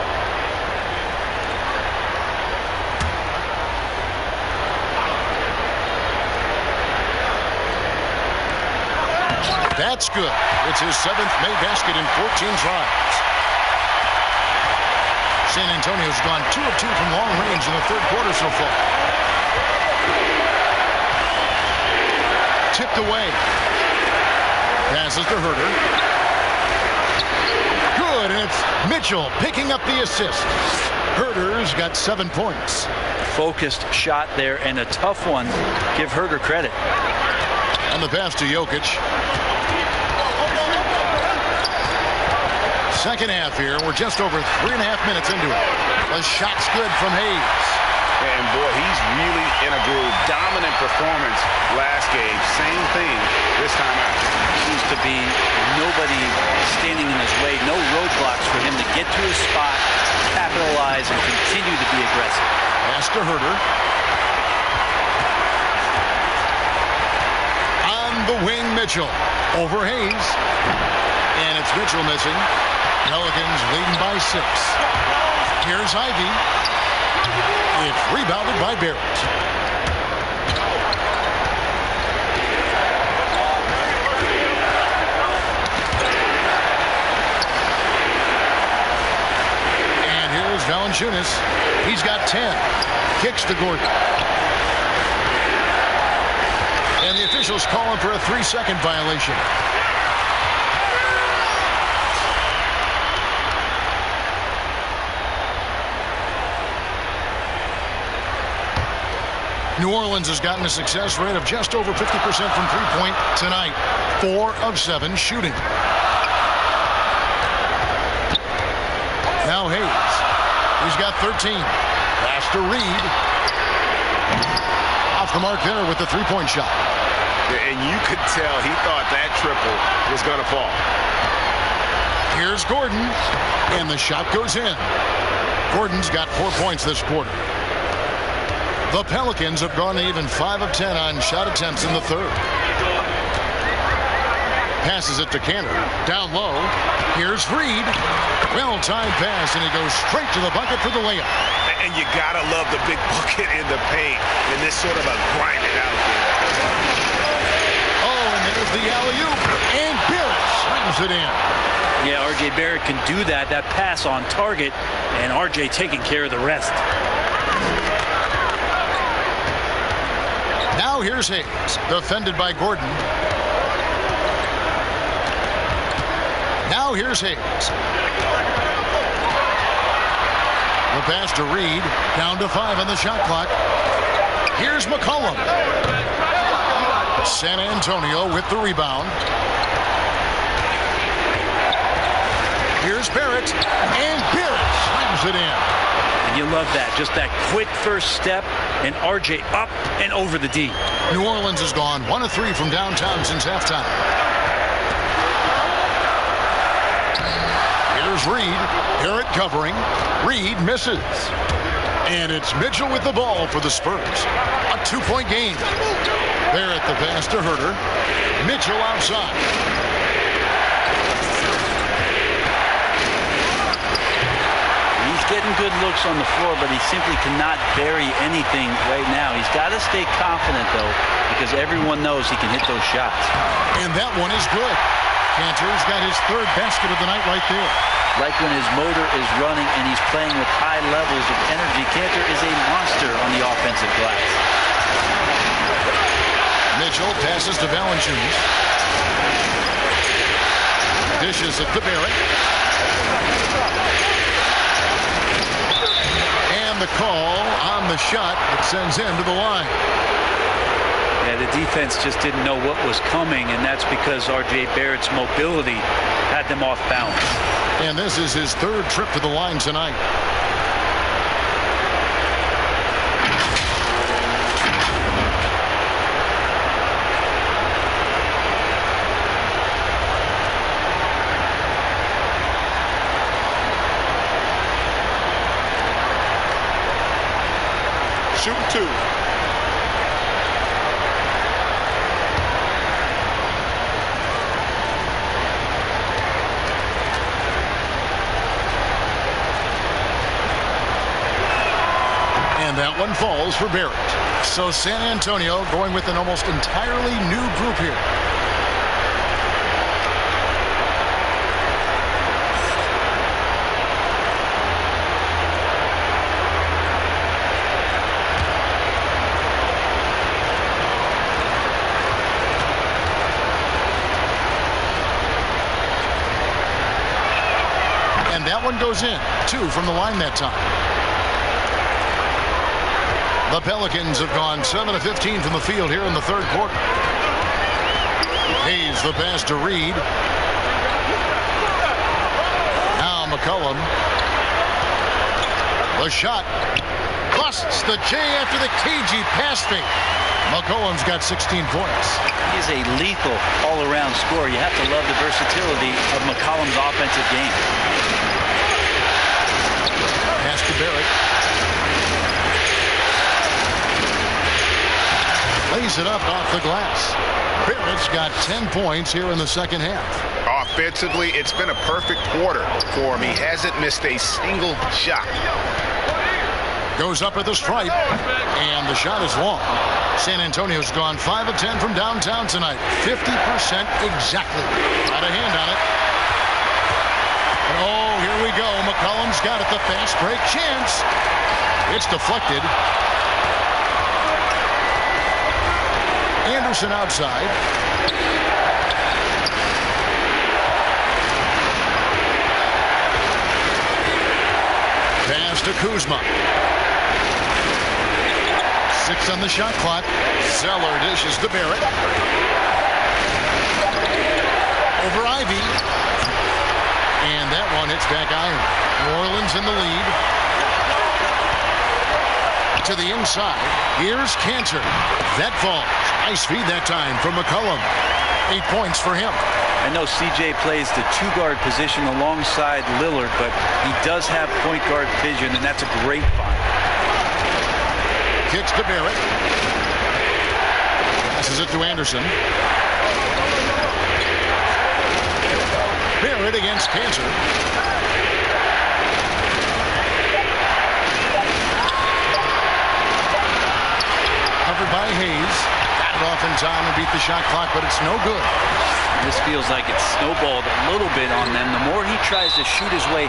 That's good. It's his 7th made basket in 14 tries. San Antonio's gone 2 of 2 from long range in the 3rd quarter so far. Tipped away. Passes to Herter. Good, and it's Mitchell picking up the assist. Herter's got 7 points. Focused shot there and a tough one. Give Herter credit. And the pass to Jokic. Second half here. We're just over 3.5 minutes into it. The shot's good from Hayes. And boy, he's really in a groove. Dominant performance last game. Same thing this time out. Seems to be nobody standing in his way. No roadblocks for him to get to his spot, capitalize, and continue to be aggressive. Pass to Herter. On the wing, Mitchell. Over Hayes. And it's Mitchell missing. Pelicans leading by 6. Here's Ivy. It's rebounded by Barrett. And here's Valanciunas. He's got 10. Kicks to Gordon. And the officials calling for a 3-second violation. New Orleans has gotten a success rate of just over 50% from three-point tonight. 4 of 7 shooting. Now Hayes. He's got 13. Pass to Reed. Off the mark there with the three-point shot. And you could tell he thought that triple was going to fall. Here's Gordon. And the shot goes in. Gordon's got 4 points this quarter. The Pelicans have gone even 5 of 10 on shot attempts in the 3rd. Passes it to Cantor. Down low. Here's Reed. Well-timed pass, and he goes straight to the bucket for the layup. And you got to love the big bucket in the paint in this sort of a grind it out game. Oh, and there's the alley-oop. And Barrett slams it in. Yeah, R.J. Barrett can do that. That pass on target, and R.J. taking care of the rest. Now here's Hayes, defended by Gordon. Now here's Hayes. The pass to Reed, down to 5 on the shot clock. Here's McCollum. San Antonio with the rebound. Here's Barrett, and Barrett slams it in. And you love that, just that quick first step, and RJ up and over the D. New Orleans has gone 1 of 3 from downtown since halftime. Here's Reed. Barrett covering. Reed misses. And it's Mitchell with the ball for the Spurs. A 2-point game. Barrett the pass to Herter. Mitchell outside. Getting good looks on the floor, but he simply cannot bury anything right now. He's got to stay confident, though, because everyone knows he can hit those shots. And that one is good. Cantor's got his 3rd basket of the night right there. Like when his motor is running and he's playing with high levels of energy, Cantor is a monster on the offensive glass. Mitchell passes to Valanciunas. Dishes it to Barrett. The call on the shot that sends him to the line. Yeah, the defense just didn't know what was coming, and that's because R.J. Barrett's mobility had them off balance. And this is his third trip to the line tonight. Shoot 2. And that one falls for Barrett. So San Antonio going with an almost entirely new group here. And that one goes in. 2 from the line that time. The Pelicans have gone 7 of 15 from the field here in the third quarter. Hayes the pass to Reed. Now McCollum. The shot. Busts the J after the cagey pass fake. McCollum's got 16 points. He is a lethal all-around scorer. You have to love the versatility of McCollum's offensive game. Pass to Barrett. Lays it up off the glass. Barrett's got 10 points here in the second half. Offensively, it's been a perfect quarter for him. He hasn't missed a single shot. Goes up at the stripe, and the shot is long. San Antonio's gone 5 of 10 from downtown tonight. 50% exactly. Got a hand on it. Oh, here we go. McCollum's got it. The fast break chance. It's deflected. Anderson outside. Pass to Kuzma. 6 on the shot clock. Zeller dishes to Barrett. Over Ivy. And that one hits back iron. New Orleans in the lead. To the inside. Here's Cantor. That falls. Nice feed that time from McCollum. 8 points for him. I know CJ plays the 2-guard position alongside Lillard, but he does have point guard vision, and that's a great find. Kicks to Barrett. Passes it to Anderson. Barrett against Cantor. Covered by Hayes. Got it off in time and beat the shot clock, but it's no good. This feels like it's snowballed a little bit on them. The more he tries to shoot his way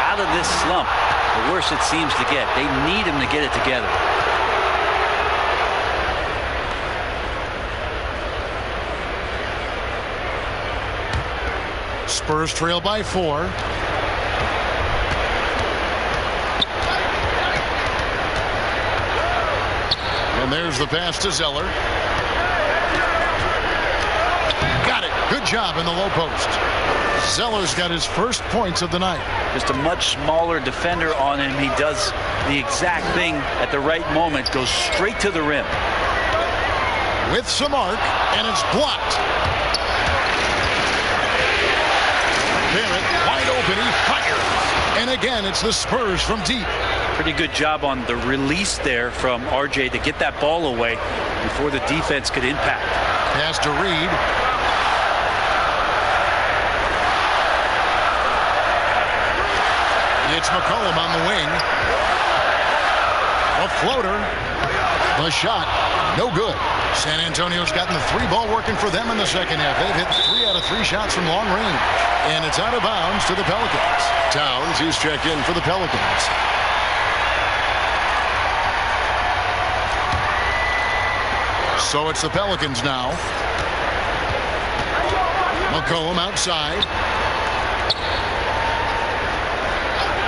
out of this slump, the worse it seems to get. They need him to get it together. Spurs trail by 4. And there's the pass to Zeller. Got it. Good job in the low post. Zeller's got his first points of the night. Just a much smaller defender on him. He does the exact thing at the right moment. Goes straight to the rim. With some arc, and it's blocked. Barrett wide open. He fires. And again, it's the Spurs from deep. Pretty good job on the release there from RJ to get that ball away before the defense could impact. Pass to Reed. It's McCollum on the wing. A floater. The shot. No good. San Antonio's gotten the 3-ball working for them in the second half. They've hit 3 out of 3 shots from long range. And it's out of bounds to the Pelicans. Towns, he's checked in for the Pelicans. So it's the Pelicans now. McCollum outside.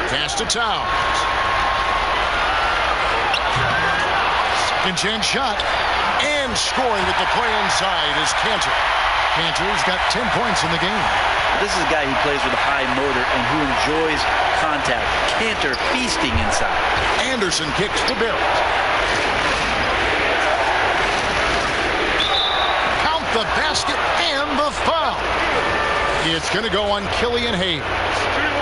Pass to Towns. Second chance shot. And scoring with the play inside is Cantor. Cantor's got 10 points in the game. This is a guy who plays with a high motor and who enjoys contact. Cantor feasting inside. Anderson kicks to Barrett. Count the basket and the foul. It's going to go on Killian Hayes.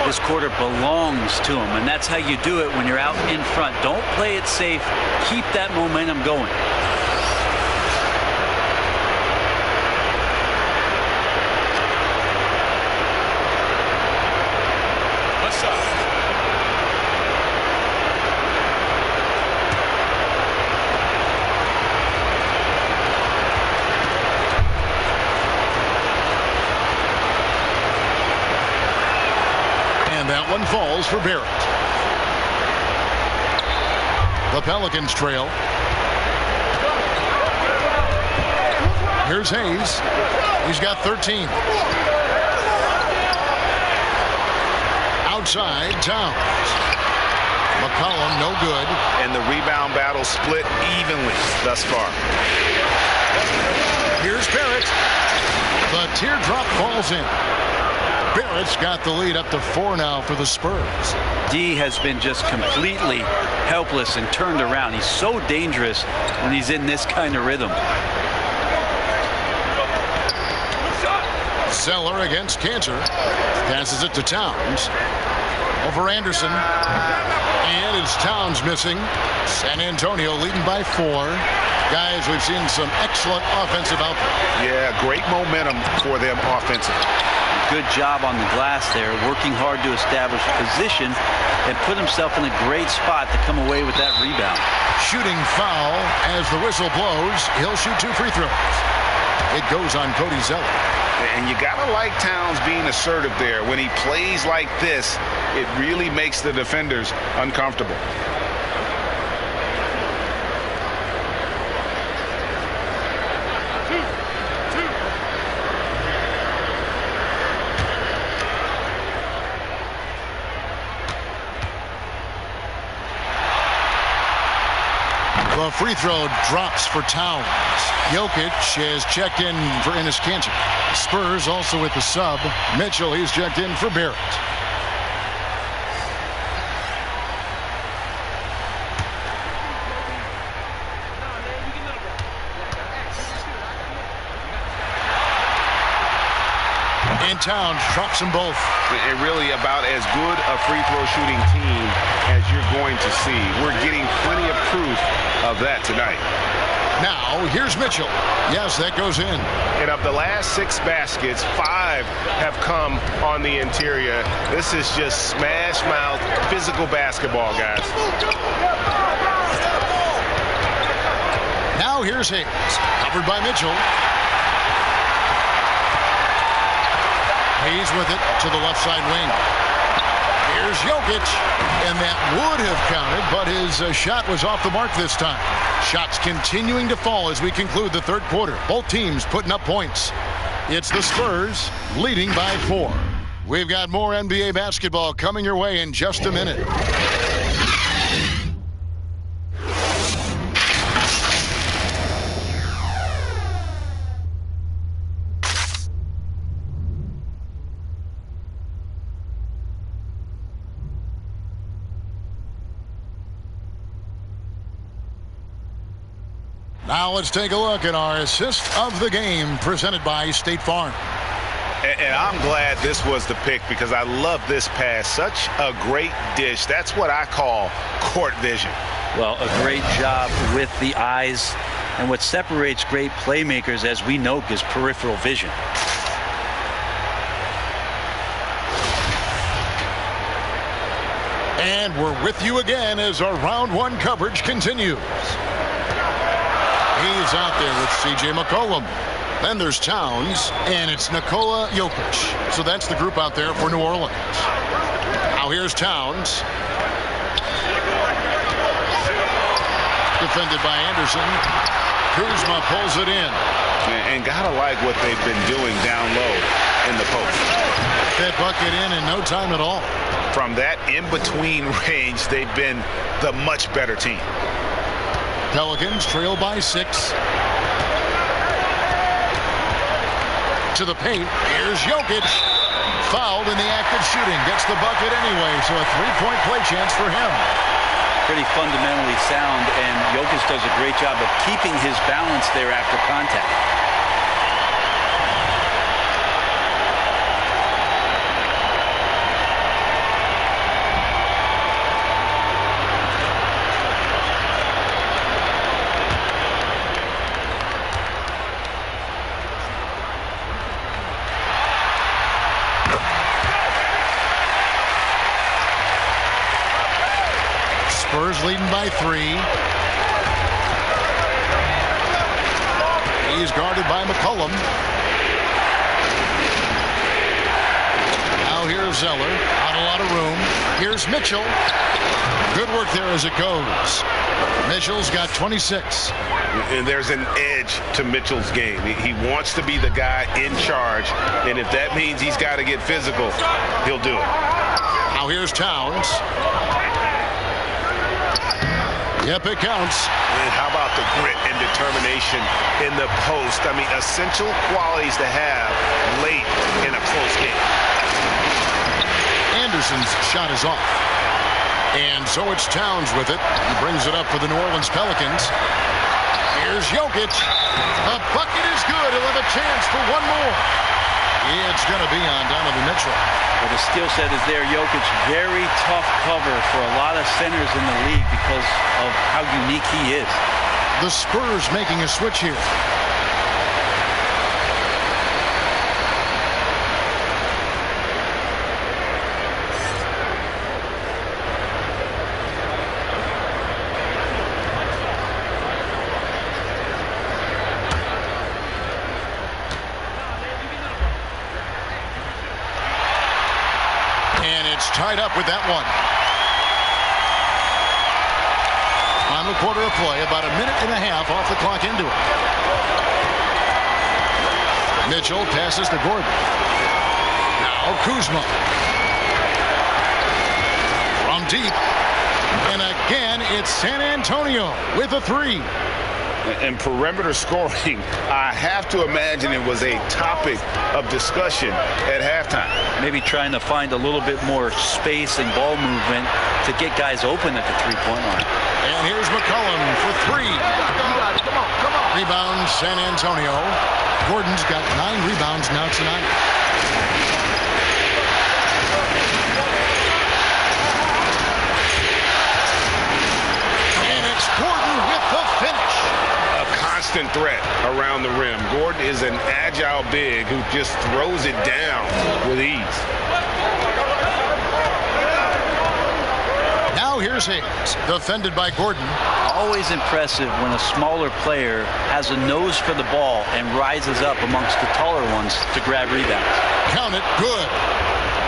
This quarter belongs to him, and that's how you do it when you're out in front. Don't play it safe. Keep that momentum going. That one falls for Barrett. The Pelicans trail. Here's Hayes. He's got 13. Outside, Towns. McCollum, no good. And the rebound battle split evenly thus far. Here's Barrett. The teardrop falls in. Barrett's got the lead up to 4 now for the Spurs. D has been just completely helpless and turned around. He's so dangerous when he's in this kind of rhythm. Zeller against Cantor. Passes it to Towns. Over Anderson. And it's Towns missing. San Antonio leading by 4. Guys, we've seen some excellent offensive output. Yeah, great momentum for them offensively. Good job on the glass there, working hard to establish position and put himself in a great spot to come away with that rebound. Shooting foul as the whistle blows. He'll shoot 2 free throws. It goes on Cody Zeller. And you gotta like Towns being assertive there. When he plays like this, it really makes the defenders uncomfortable. The free throw drops for Towns. Jokic has checked in for Enes Kanter. Spurs also with the sub. Mitchell, he's checked in for Barrett. And Towns drops them both. And really about as good a free throw shooting team as you're going to see. We're getting plenty of proof of that tonight. Now, here's Mitchell. Yes, that goes in. And of the last 6 baskets, 5 have come on the interior. This is just smash mouth physical basketball, guys. Now here's Hayes. Covered by Mitchell. Hayes with it to the left side wing. Here's Jokic, and that would have counted, but his shot was off the mark this time. Shots continuing to fall as we conclude the third quarter. Both teams putting up points. It's the Spurs leading by 4. We've got more NBA basketball coming your way in just a minute. Now let's take a look at our assist of the game presented by State Farm. And I'm glad this was the pick because I love this pass. Such a great dish. That's what I call court vision. Well, a great job with the eyes. And what separates great playmakers, as we know, is peripheral vision. And we're with you again as our round 1 coverage continues. He's out there with C.J. McCollum. Then there's Towns, and it's Nikola Jokic. So that's the group out there for New Orleans. Now here's Towns. Defended by Anderson. Kuzma pulls it in. And gotta like what they've been doing down low in the post. That bucket in no time at all. From that in-between range, they've been the much better team. Pelicans trail by 6. to the paint. Here's Jokic. Fouled in the act of shooting. Gets the bucket anyway, so a three-point play chance for him. Pretty fundamentally sound, and Jokic does a great job of keeping his balance there after contact. Spurs leading by 3. He's guarded by McCollum. Now here's Zeller. Not a lot of room. Here's Mitchell. Good work there as it goes. Mitchell's got 26. And there's an edge to Mitchell's game. He wants to be the guy in charge, and if that means he's got to get physical, he'll do it. Now here's Towns. Yep, it counts. And how about the grit and determination in the post? I mean, essential qualities to have late in a close game. Anderson's shot is off. And so it's Towns with it. He brings it up for the New Orleans Pelicans. Here's Jokic. The bucket is good. He'll have a chance for one more. It's going to be on Donovan Mitchell. Well, the skill set is there. Jokic, very tough cover for a lot of centers in the league because of how unique he is. The Spurs making a switch here. Tied up with that one. Final quarter of play, about a minute and a half off the clock into it. Mitchell passes to Gordon. Now Kuzma. From deep. And again, it's San Antonio with a 3. And perimeter scoring, I have to imagine it was a topic of discussion at halftime. Maybe trying to find a little bit more space and ball movement to get guys open at the three-point line. And here's McCollum for 3. Come on. Rebound San Antonio. Gordon's got 9 rebounds now tonight. And it's Gordon with the finish. Constant threat around the rim. Gordon is an agile big who just throws it down with ease. Now here's Hayes, defended by Gordon. Always impressive when a smaller player has a nose for the ball and rises up amongst the taller ones to grab rebounds. Count it, good.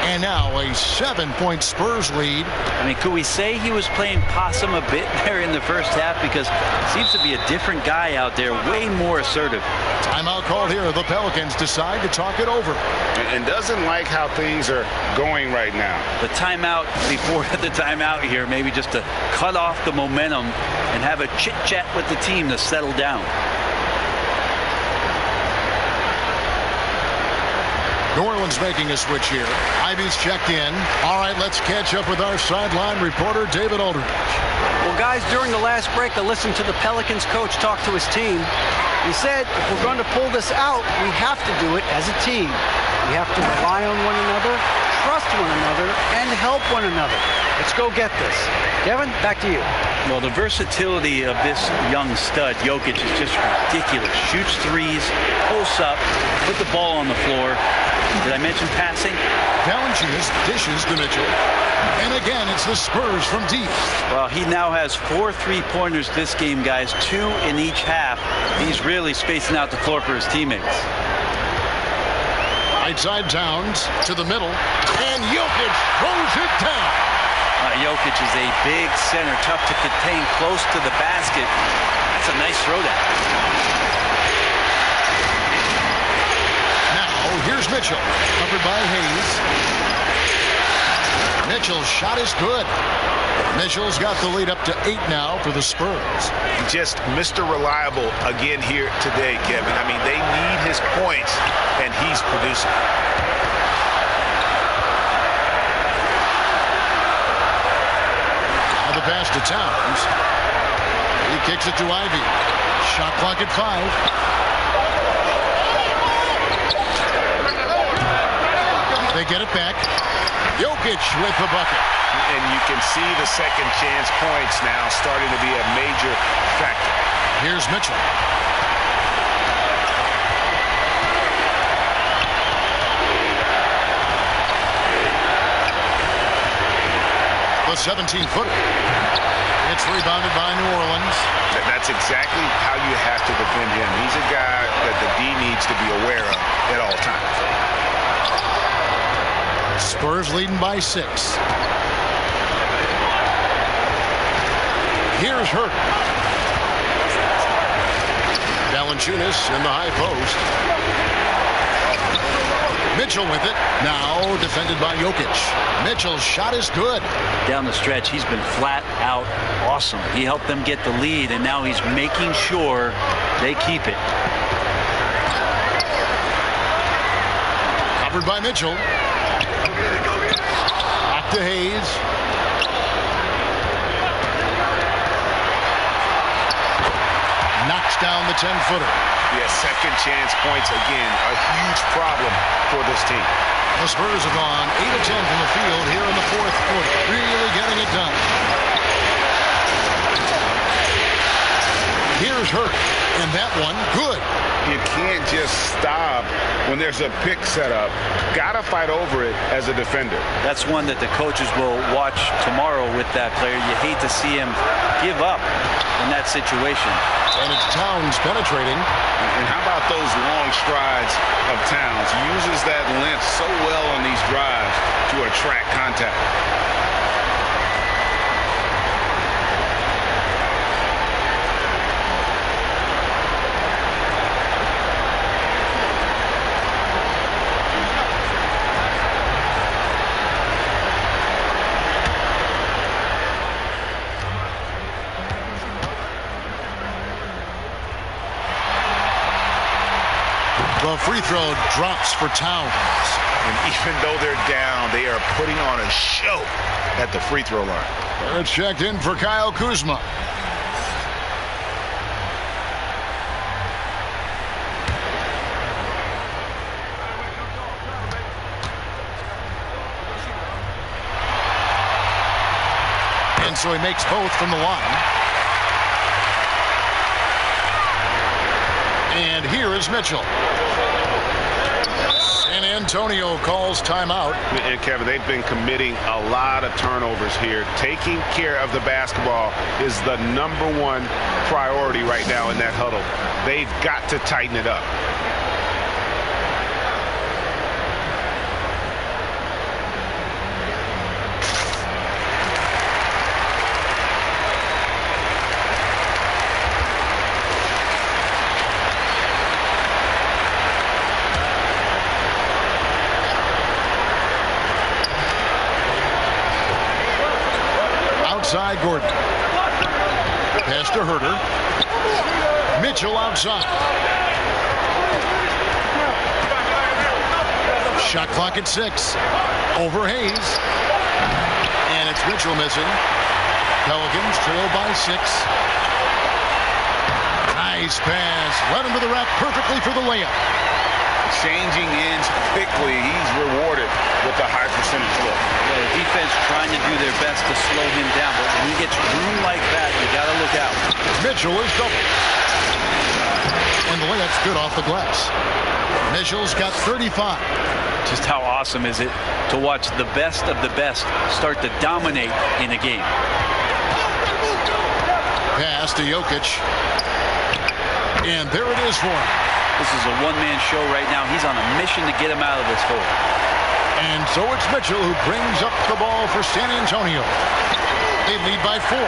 And now a 7-point Spurs lead. I mean, could we say he was playing possum a bit there in the first half? Because seems to be a different guy out there, way more assertive. Timeout called here. The Pelicans decide to talk it over. And doesn't like how things are going right now. The timeout before the timeout here, maybe just to cut off the momentum and have a chit-chat with the team to settle down. New Orleans making a switch here. Ivy's checked in. All right, let's catch up with our sideline reporter, David Aldridge. Well, guys, during the last break, I listened to the Pelicans coach talk to his team. He said, if we're going to pull this out, we have to do it as a team. We have to rely on one another, trust one another, and help one another. Let's go get this. Kevin, back to you. Well, the versatility of this young stud, Jokic, is just ridiculous. Shoots threes, posts up, put the ball on the floor. Did I mention passing? Valanciunas dishes to Mitchell. And again, it's the Spurs from deep. Well, he now has 4 3-pointers this game, guys. 2 in each half. He's really spacing out the floor for his teammates. Right side Towns to the middle. And Jokic throws it down. Jokic is a big center, tough to contain, close to the basket. That's a nice throwdown. Now, here's Mitchell, covered by Hayes. Mitchell's shot is good. Mitchell's got the lead up to 8 now for the Spurs. Just Mr. Reliable again here today, Kevin. I mean, they need his points, and he's producing. Now the pass to Towns. He kicks it to Ivy. Shot clock at 5. They get it back. Jokic with the bucket. And you can see the second chance points now starting to be a major factor. Here's Mitchell. The 17-footer. It's rebounded by New Orleans. That's exactly how you have to defend him. He's a guy that the D needs to be aware of at all times. Spurs leading by 6. Here's Hurt. Valanciunas in the high post. Mitchell with it. Now defended by Jokic. Mitchell's shot is good. Down the stretch, he's been flat out awesome. He helped them get the lead, and now he's making sure they keep it. Covered by Mitchell. Back to Hayes. Knocks down the 10-footer. Yeah, second chance points again. A huge problem for this team. The Spurs have gone 8 of 10 from the field here in the 4th quarter. Really getting it done. Here's Hurt. And that one, good. You can't just stop when there's a pick set up. Gotta fight over it as a defender. That's one that the coaches will watch tomorrow with that player. You hate to see him give up in that situation. And it's Towns penetrating. And how about those long strides of Towns? He uses that length so well on these drives to attract contact. The free throw drops for Towns. And even though they're down, they are putting on a show at the free throw line. And it's checked in for Kyle Kuzma. And so he makes both from the line. And here is Mitchell. San Antonio calls timeout. And Kevin, they've been committing a lot of turnovers here. Taking care of the basketball is the #1 priority right now in that huddle. They've got to tighten it up. Outside Gordon. Pass to Herter. Mitchell outside. Shot clock at 6. Over Hayes. And it's Mitchell missing. Pelicans trail by 6. Nice pass. Led him to the rack perfectly for the layup. Changing ends quickly. He's rewarded with a high percentage look. Yeah, the defense trying to do their best to slow him down, but when he gets room like that, you got to look out. Mitchell is doubled. And the layup's good off the glass. Mitchell's got 35. Just how awesome is it to watch the best of the best start to dominate in a game. Pass to Jokic. And there it is for him. This is a one-man show right now. He's on a mission to get him out of this hole. And so it's Mitchell who brings up the ball for San Antonio. They lead by 4.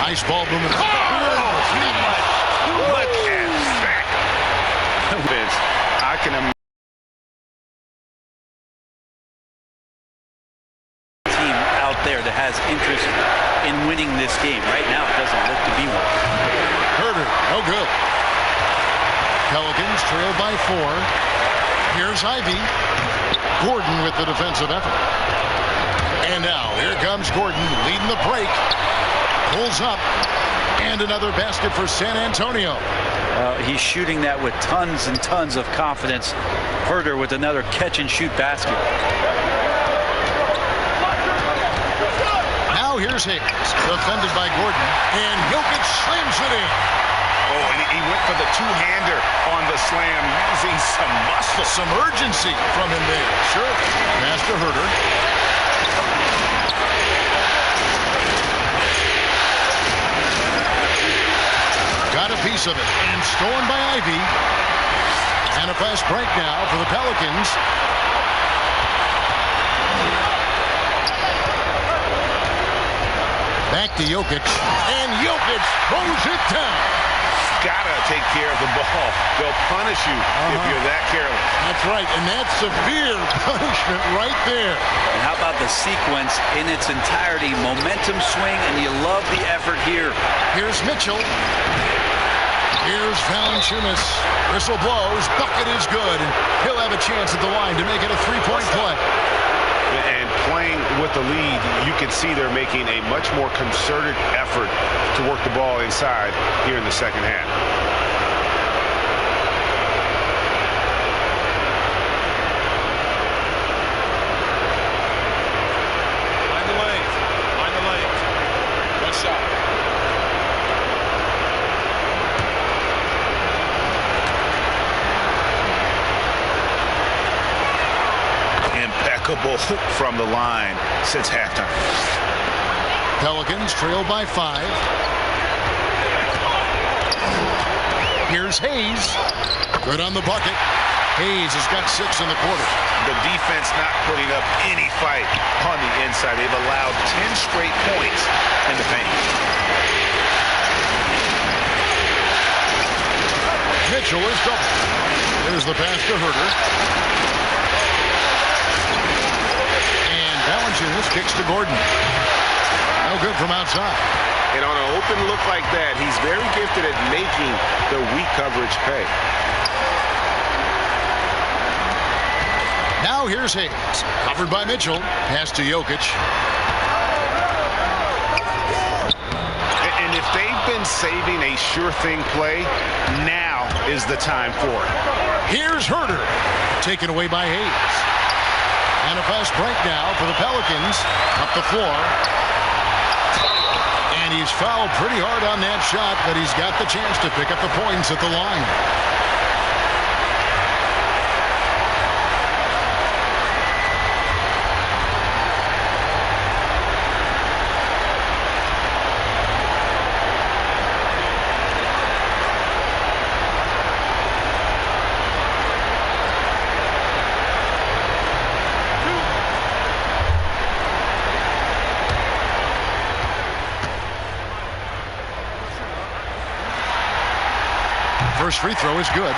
Nice ball movement. Look at that. can imagine. Team out there that has interest in winning this game. Right now, it doesn't look to be one. Herder, no good. Pelicans trail by 4. Here's Ivy. Gordon with the defensive effort. And now here comes Gordon leading the break. Pulls up. And another basket for San Antonio. He's shooting that with tons and tons of confidence. Herder with another catch-and-shoot basket. Now here's Hicks, defended by Gordon, and Jokic slams it in. Oh, and he went for the two-hander on the slam, using some muscle. Some urgency from him there. Sure. Pass to Herder. Got a piece of it, and stolen by Ivy. And a fast break now for the Pelicans. Back to Jokic, and Jokic throws it down. Gotta take care of the ball. They'll punish you if you're that careless. That's right, and that's severe punishment right there. And how about the sequence in its entirety? Momentum swing, and you love the effort here. Here's Mitchell. Here's Valanciunas. Whistle blows. Bucket is good. And he'll have a chance at the line to make it a three-point play. And playing with the lead, you can see they're making a much more concerted effort to work the ball inside here in the second half. Find the lane. Find the lane. One shot. Impeccable from the line since halftime. Pelicans trail by 5. Here's Hayes. Good on the bucket. Hayes has got 6 in the quarter. The defense not putting up any fight on the inside. They've allowed 10 straight points in the paint. Mitchell is double. There's the pass to Herder. Valanciunas kicks to Gordon. No good from outside. And on an open look like that, he's very gifted at making the weak coverage pay. Now here's Hayes. Covered by Mitchell. Pass to Jokic. And if they've been saving a sure thing play, now is the time for it. Here's Herder. Taken away by Hayes. And a fast break now for the Pelicans. Up the floor. And he's fouled pretty hard on that shot, but he's got the chance to pick up the points at the line. First free throw is good.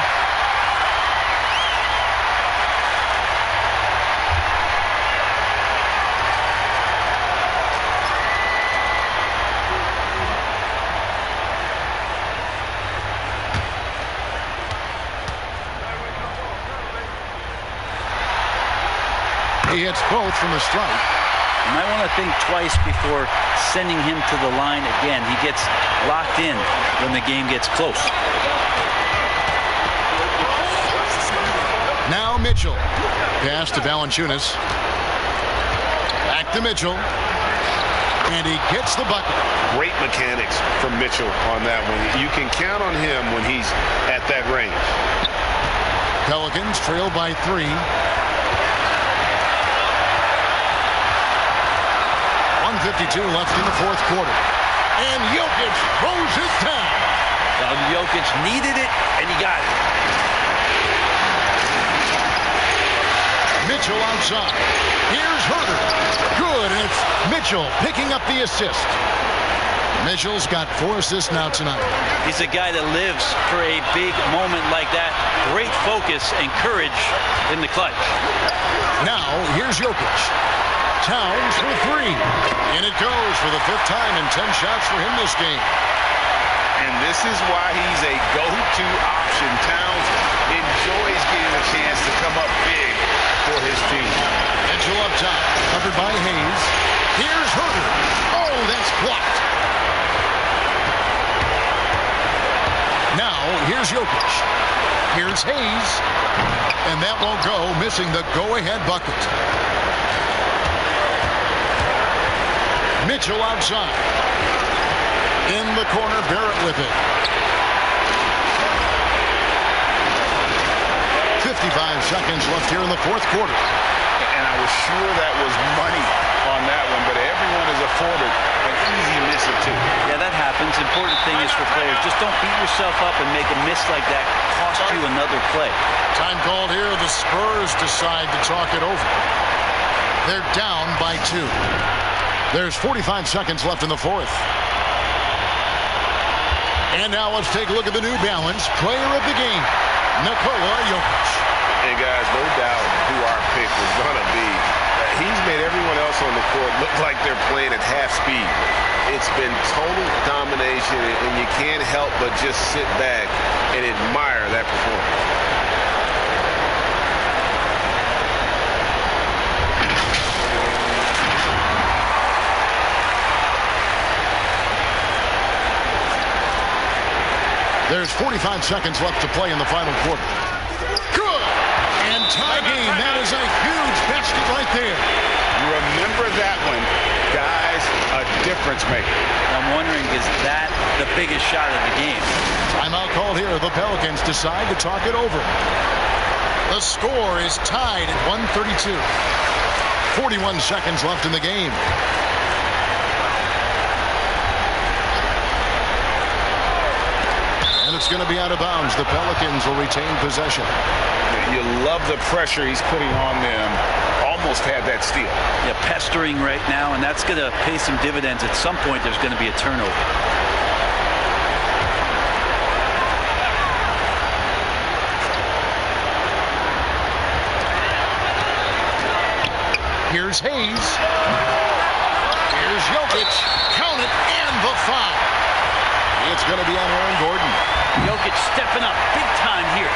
He hits both from the strike. You might want to think twice before sending him to the line again. He gets locked in when the game gets close. Now Mitchell. Pass to Valanciunas. Back to Mitchell. And he gets the bucket. Great mechanics from Mitchell on that one. You can count on him when he's at that range. Pelicans trail by 3. 1:52 left in the fourth quarter. And Jokic throws it down. Well, Jokic needed it, and he got it. Mitchell outside. Here's Herder. Good, and it's Mitchell picking up the assist. Mitchell's got 4 assists now tonight. He's a guy that lives for a big moment like that. Great focus and courage in the clutch. Now, here's Jokic. Towns for 3. And it goes for the 5th time in 10 shots for him this game. And this is why he's a go-to option. Towns enjoys getting a chance to come up big for his team. Mitchell up top, covered by Hayes. Here's Herter. Oh, that's blocked. Now, here's Jokic. Here's Hayes. And that won't go, missing the go-ahead bucket. Mitchell outside. In the corner, Barrett with it. 55 seconds left here in the 4th quarter. And I was sure that was money on that one, but everyone is afforded an easy miss or 2. Yeah, that happens. Important thing is for players, just don't beat yourself up and make a miss like that cost you another play. Time called here. The Spurs decide to talk it over. They're down by 2. There's 45 seconds left in the 4th. And now let's take a look at the New Balance player of the game, Nikola Jokic. Hey guys, no doubt who our pick was going to be. He's made everyone else on the court look like they're playing at half speed. It's been total domination, and you can't help but just sit back and admire that performance. There's 45 seconds left to play in the final quarter. Good! And tie game. That is a huge basket right there. Remember that one. Guys, a difference maker. I'm wondering, is that the biggest shot of the game? Timeout called here. The Pelicans decide to talk it over. The score is tied at 132. 41 seconds left in the game. And it's going to be out of bounds. The Pelicans will retain possession. You love the pressure he's putting on them. Almost had that steal. Yeah, pestering right now, and that's going to pay some dividends. At some point, there's going to be a turnover. Here's Hayes. Here's Jokic. Count it, and the foul. It's going to be on Aaron Gordon. Jokic stepping up big time here.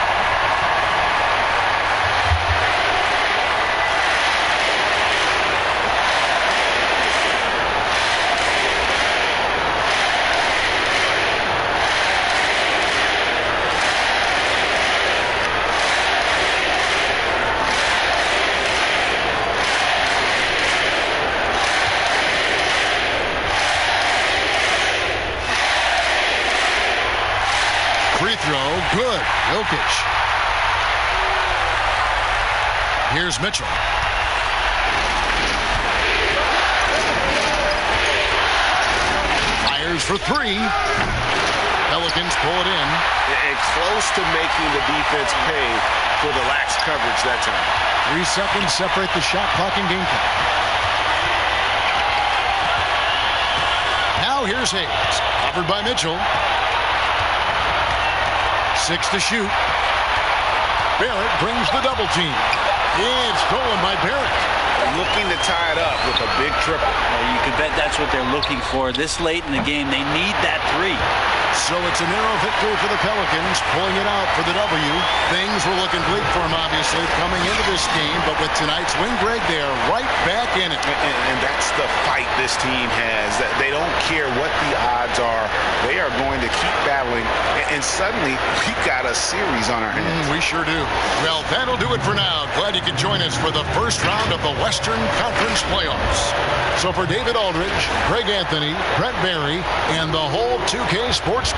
Free throw, good. Jokic. Here's Mitchell. Fires for 3. Pelicans pull it in. And close to making the defense pay for the lax coverage that time. 3 seconds separate the shot clock and game clock. Now here's Hayes. Covered by Mitchell. 6 to shoot. Barrett brings the double team. It's stolen by Barrett. Looking to tie it up with a big triple. Well, you can bet that's what they're looking for. This late in the game, they need that 3. So it's a narrow victory for the Pelicans, pulling it out for the W. Things were looking bleak for them, obviously, coming into this game. But with tonight's win, Greg, they are right back in it. And that's the fight this team has. That they don't care what the odds are. They are going to keep battling. And suddenly, we got a series on our hands. We sure do. Well, that'll do it for now. Glad you could join us for the first round of the Western Conference Playoffs. So for David Aldridge, Greg Anthony, Brett Barry, and the whole 2K Sports